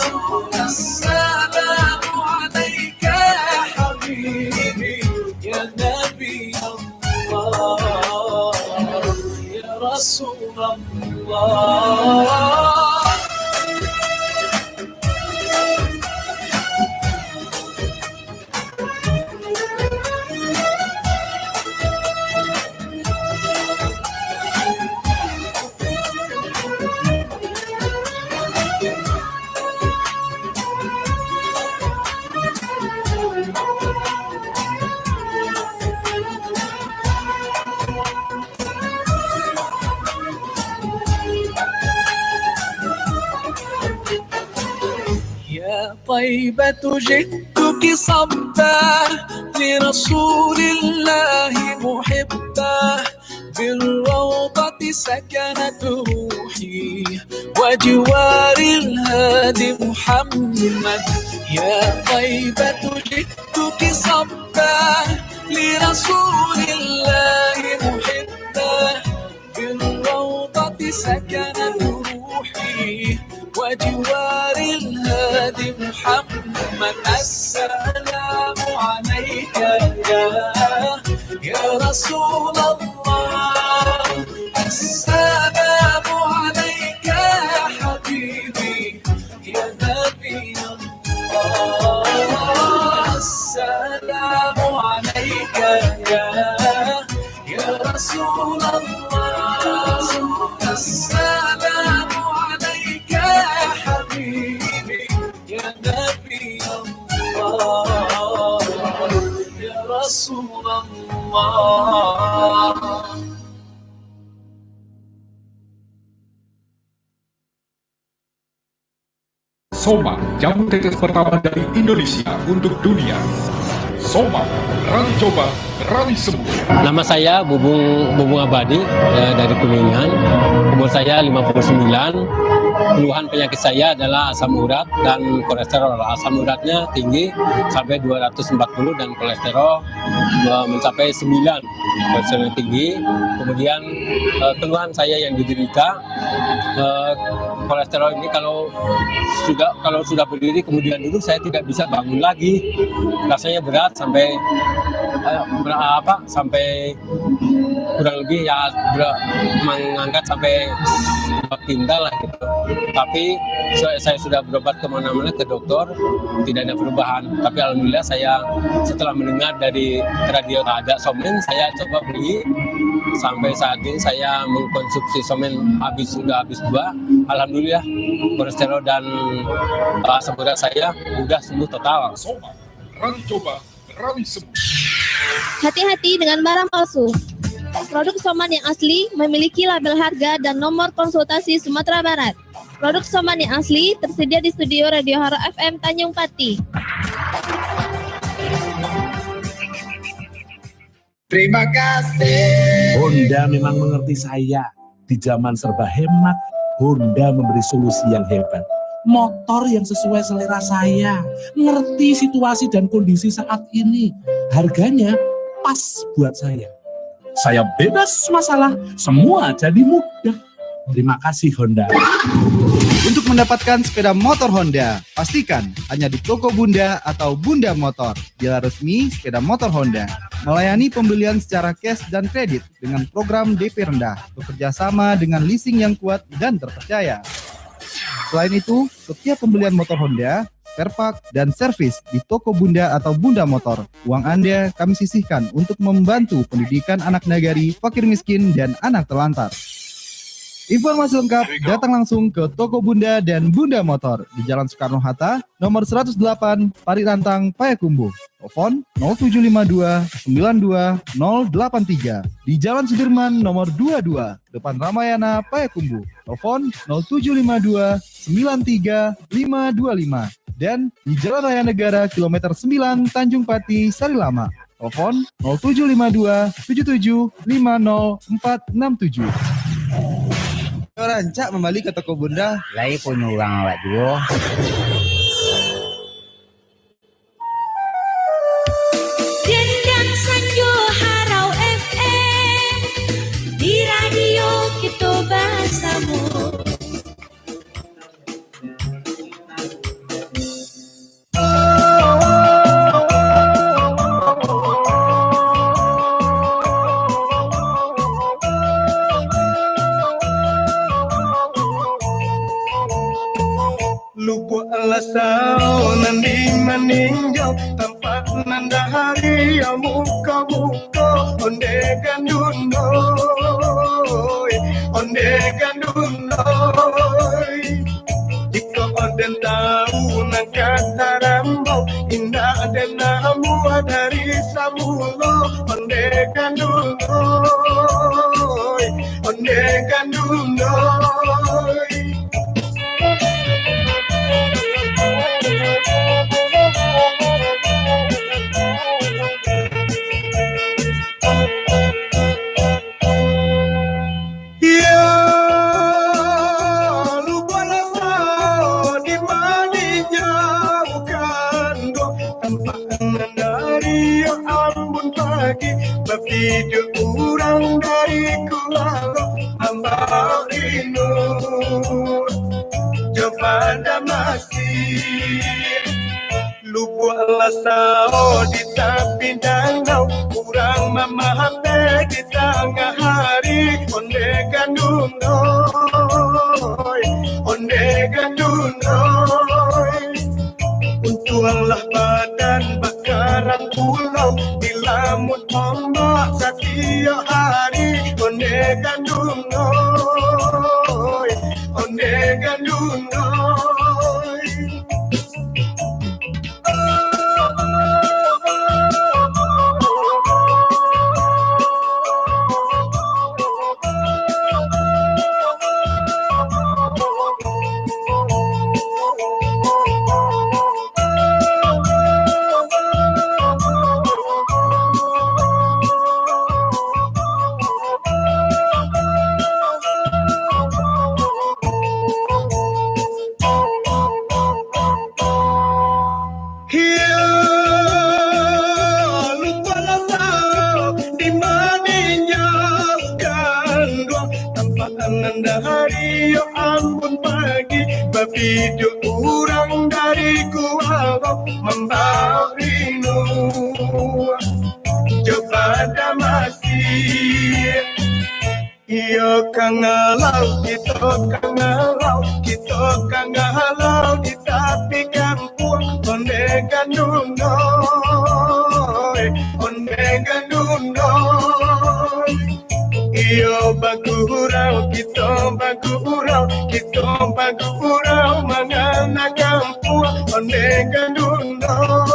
السلام عليك يا حبيبي يا نبي الله يا رسول الله. طيبة جئتك صبا لرسول الله محبا بالروضة سكنت روحي وجوار الهادي محمد يا طيبة جئتك صبا لرسول الله محبا بالروضة سكنت روحي وجوار الهادي محمد السلام عليك يا رسول الله السلام عليك يا حبيبي يا نبي الله السلام عليك يا رسول الله السلام عليك يا حبيبي يا نبي الله يا رسول الله. Soma, jamu tetes pertama dari Indonesia untuk dunia. Soma, berani coba, berani sembuh. Nama saya Bubung Abadi dari Kuningan. Umur saya 59. Keluhan penyakit saya adalah asam urat dan kolesterol. Asam uratnya tinggi sampai 240 dan kolesterol mencapai 9. Kolesterol tinggi. Kemudian keluhan saya yang diderita kolesterol ini kalau sudah berdiri kemudian duduk saya tidak bisa bangun lagi. Rasanya berat sampai kurang lebih ya mengangkat sampai pindah lah gitu. Tapi saya sudah berobat kemana-mana ke dokter, tidak ada perubahan. Tapi alhamdulillah saya setelah mendengar dari radio ada Somen, saya coba beli. Sampai saat ini saya mengkonsumsi Somen sudah habis 2. Alhamdulillah kolesterol dan asam urat saya sudah sembuh total. Soma, berani coba, berani sembuh. Hati-hati dengan barang palsu. Produk Soman yang asli memiliki label harga dan nomor konsultasi Sumatera Barat. Produk Soman yang asli tersedia di studio Radio Haro FM Tanjung Pati. Terima kasih. Honda memang mengerti saya. Di zaman serba hemat, Honda memberi solusi yang hebat. Motor yang sesuai selera saya, ngerti situasi dan kondisi saat ini. Harganya pas buat saya. Saya bebas masalah, semua jadi mudah. Terima kasih Honda. Untuk mendapatkan sepeda motor Honda, pastikan hanya di toko Bunda atau Bunda Motor, dealer resmi sepeda motor Honda. Melayani pembelian secara cash dan kredit dengan program DP rendah, bekerja sama dengan leasing yang kuat dan terpercaya. Selain itu, setiap pembelian motor Honda, spare part, dan servis di toko Bunda atau Bunda Motor, uang Anda kami sisihkan untuk membantu pendidikan anak nagari, fakir miskin, dan anak telantar. Informasi lengkap datang langsung ke toko Bunda dan Bunda Motor di Jalan Soekarno-Hatta, nomor 108, Parirantang, Payakumbuh. Telepon 0752 92 083. Di Jalan Sudirman nomor 22, depan Ramayana, Payakumbuh. Telepon 0752 93 525. Dan di Jalan Raya Negara kilometer 9 Tanjung Pati, Sarilama. Telepon 0752 77 50467. Rancak membalik ke toko Bunda. Lai punya uang awak juga. Dendang Sanjo Harau FM di radio kita bersama. Alasau nanding meninjau tempat nandahari ya muka-muka onde gandunoi jika oden tahu nang kata rambau indah dan namu dari samulo onde gandunoi Video kurang dari kulalo hamba rindu kepada masih lupa lasao di tepi danau kurang memahami di tengah hari onde gandunoi untuanglah badan bakaran pulau di lamun hamba setiap hari onde gandum noi, onde gandum noi. Hidup kurang dari kuangkau membawa rindu coba damasi iyo kangalau kita kangalau di tapi kampung onde gandum noi iyo bagurau kita bagurau mangana kampung onde gandum noi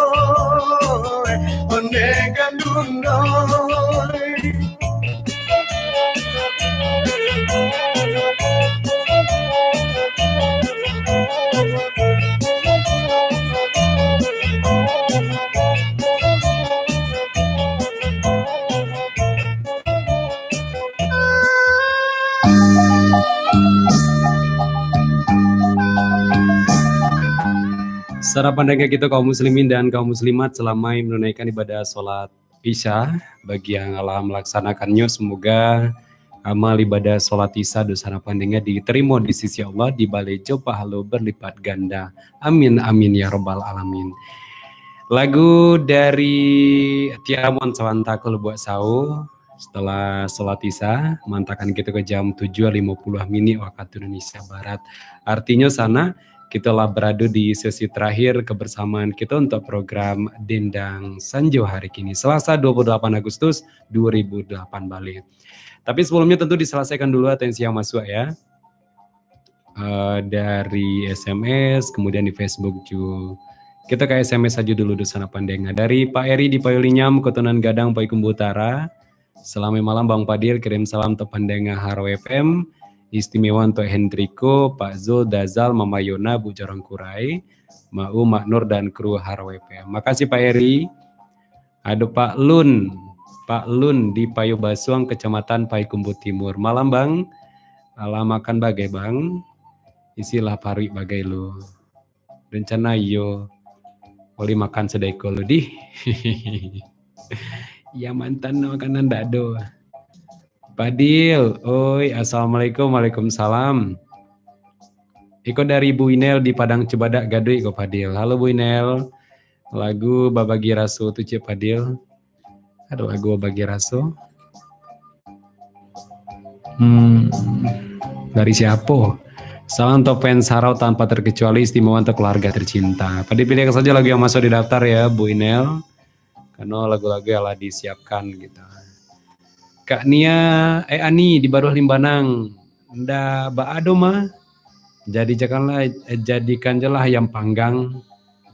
Saudara pendengar kita kaum muslimin dan kaum muslimat selama menunaikan ibadah sholat isya, bagi yang Allah melaksanakannya semoga amal ibadah sholat isya dosa pendengar diterima di sisi Allah di balejo pahala berlipat ganda. Amin amin ya rabbal alamin. Lagu dari Tiamon Sawantakul buat sau setelah sholat isya mantakan kita ke jam 7.50 waktu Indonesia Barat. Artinya sana kita telah berada di sesi terakhir kebersamaan kita untuk program Dendang Sanjo hari ini, Selasa 28 Agustus 2008 Bali. Tapi sebelumnya tentu diselesaikan dulu atensi yang masuk ya. Dari SMS, kemudian di Facebook juga. Kita ke SMS saja dulu di sana pandengar. Dari Pak Eri di Payolinyam, Kotonan Gadang, Payakumbuh Utara. Selamat malam Bang Padil, kirim salam untuk pandengar Haro FM. Istimewa untuk Hendriko, Pak Zul, Dazal, Mama Yona, Bu Jarangkurai, Mau, Mak Nur, dan kru Haro FM. Makasih Pak Eri. Ada Pak Lun di Payo Basuang, Kecamatan Payakumbuh Timur. Malam Bang, ala makan bagai Bang, isilah pari bagai lu. Rencana yo, boleh makan sedai lu di. Ya mantan makanan dado. Padil, oi, assalamualaikum, waalaikumsalam. Iko dari Bu Inel di Padang Cibadak Gaduh, Iko Padil. Halo Bu Inel, lagu Babagi Raso tuh Cik Padil. Ada lagu Babagi Raso. Dari siapa? Salam untuk fans Harau tanpa terkecuali, istimewa untuk keluarga tercinta. Padil pilih saja lagu yang masuk di daftar ya Bu Inel, karena lagu-lagu yang telah disiapkan gitu. Kak Nia, Ani di Baruh Limbanang, nda baado mah, jadikanlah yang panggang,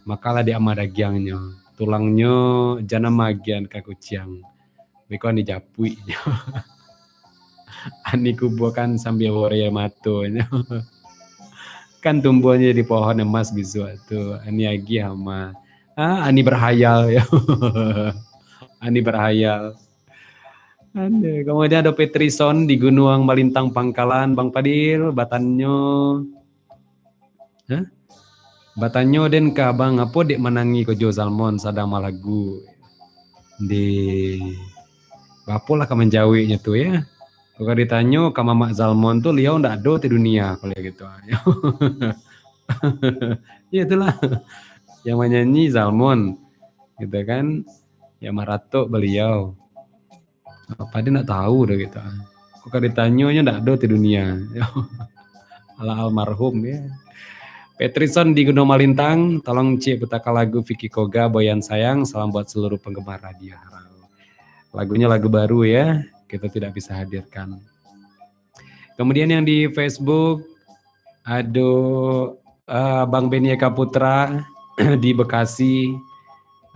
makalah di amadagiangnya, tulangnya jana magian kakuciang, bikon dijapui, Ani kubuakan sambil warya matonya, kan tumbuhnya di pohon emas bisu tuh, Ani agi sama, Ani berhayal ya, Ani berhayal. Ada. Kemudian ada Petrison di Gunung Malintang Pangkalan, Bang Padil, batanyo den ka Bang apa dek menangi ko Jo Salmon sadama lagu di bapolah ka menjawinya tuh ya. Kalau ditanyo ka Mama Salmon tuh liau ndak ada di dunia kalau gitu. Ya itulah yang menyanyi Salmon gitu kan, ya Marato beliau. Apa dia nggak tahu udah gitu. Kok ditanyonya nggak ada di dunia. Ala almarhum ya. Petrison di Gunung Malintang, tolong Cik putaka lagu Vicky Koga, Boyan Sayang, salam buat seluruh penggemar radio Harau. Lagunya lagu baru ya, kita tidak bisa hadirkan. Kemudian yang di Facebook, Bang Benieka Putra di Bekasi.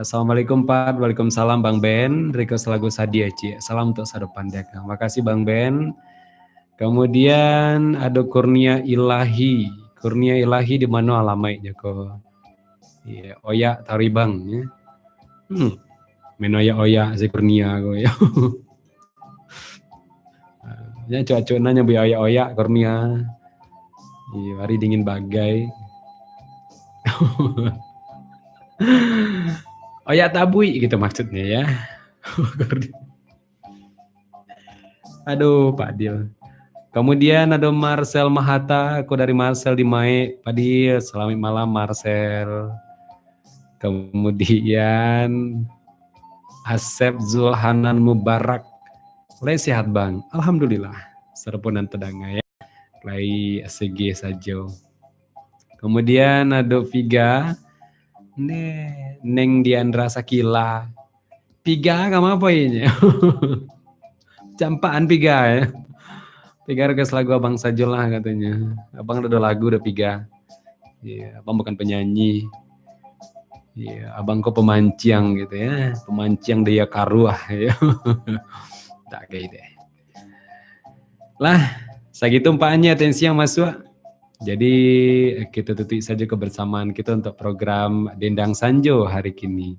Assalamualaikum Pak, waalaikumsalam Bang Ben. Request lagu Sadia Ci. Salam untuk Sadu Pandega. Makasih Bang Ben. Kemudian ada Kurnia Ilahi. Kurnia Ilahi di mana alamai Joko? Iya, Oya Taribang ya. Menoya si Kurnia go ya. Ya cuaca nanya bi Oya Kurnia. Iya, hari dingin bagai. Oya tabui gitu maksudnya ya. Aduh Pak Dil. Kemudian ada Marcel Mahata, aku dari Marcel di Mae. Pak Dil, selamat malam Marcel. Kemudian Asep Zulhanan Mubarak. Lai sehat Bang, alhamdulillah. Serpunan tedanga ya. Lai ACG saja. Kemudian ada Viga. Neng Diandra Sakila. Piga kamu apa ini? Campaan Piga ya. Piga request lagu Abang saja lah katanya. Abang ada lagu udah Piga. Iya, Abang bukan penyanyi. Iya, Abang kok pemancing gitu ya. Pemancing dia karuah ya. Tak kayak deh. Lah, segitu umpaannya atensi yang masuk. Jadi kita tutup saja kebersamaan kita untuk program Dendang Sanjo hari ini.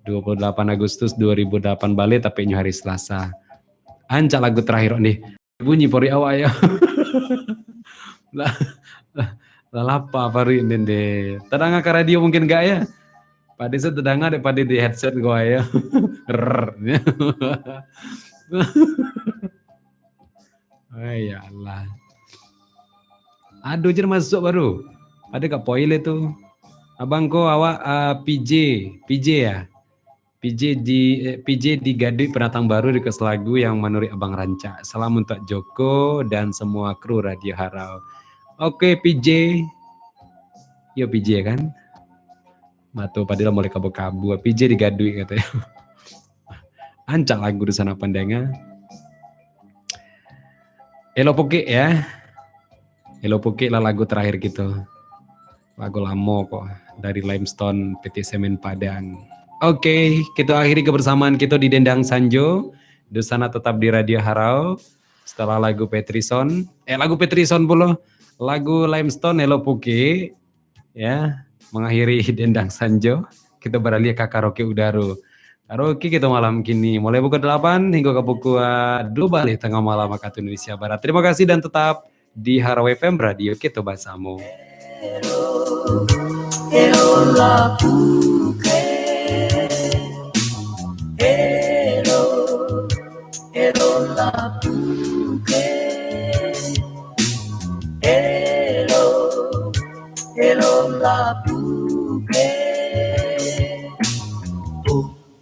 28 Agustus 2008 balik tapi hari Selasa. Ancak lagu terakhir nih. Bunyi pori awak ya. Lapa pari dende. Tadanga ke radio mungkin gak ya? Pada saat tadanga daripada di headset gua ya. Oh ya Allah. Aduh jer masuk baru. Ada kak poil itu. Abang ko awak PJ ya. PJ di Gaduh pendatang baru di lagu yang menurut Abang Ranca. Salam untuk Joko dan semua kru Radio Harau. Oke PJ. Yo PJ kan. Matu padahal mulai kabu-kabu. PJ di Gaduh katanya. Ancak lagu di sana pandangan. Elo Poke ya. Elo Poke lah lagu terakhir gitu. Lagu lama kok. Dari Limestone PT Semen Padang. Oke, kita akhiri kebersamaan kita di Dendang Sanjo. Di sana tetap di Radio Harau. Setelah lagu Petrison. Lagu Petrison pula. Lagu Limestone Elo Poke. Ya, mengakhiri Dendang Sanjo. Kita beralih ke karaoke Udaro. Karaoke kita malam kini mulai pukul 8 hingga ke pukul 2 balik tengah malam waktu Indonesia Barat. Terima kasih dan tetap di Harau FM Radio kita bersama.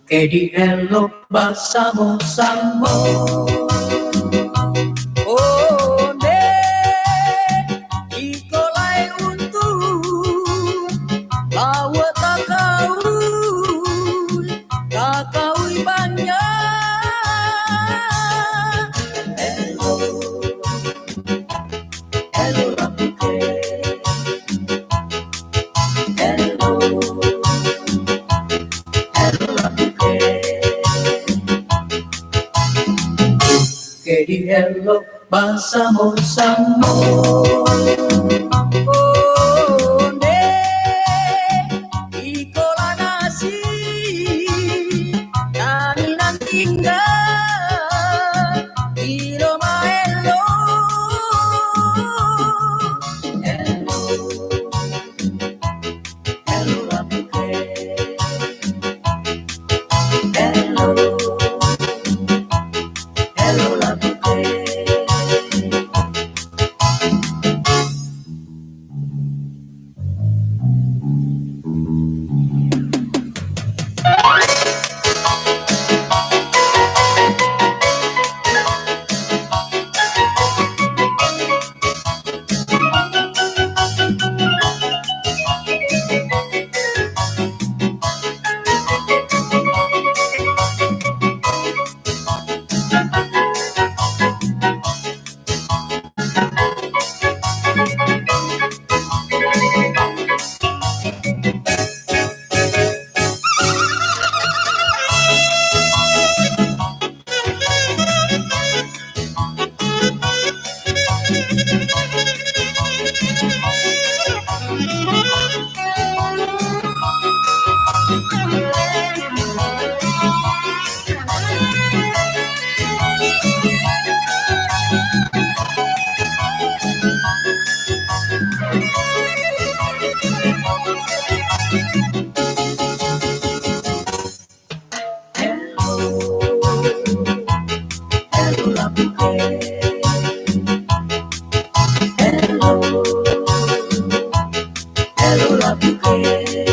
Que dielo bersama-sama. Oh, ikolai untuk lawa takau banyak. Hello, lapuke. Que dielo bersama-sama. hello la mujer, hello la mujer.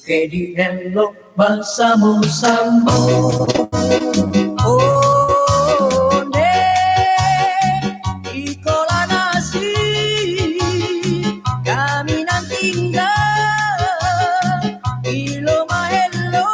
Que di hello bersama-sama. Oh, ne, ikola nasi, kami nan tinggal, ilo ma hello,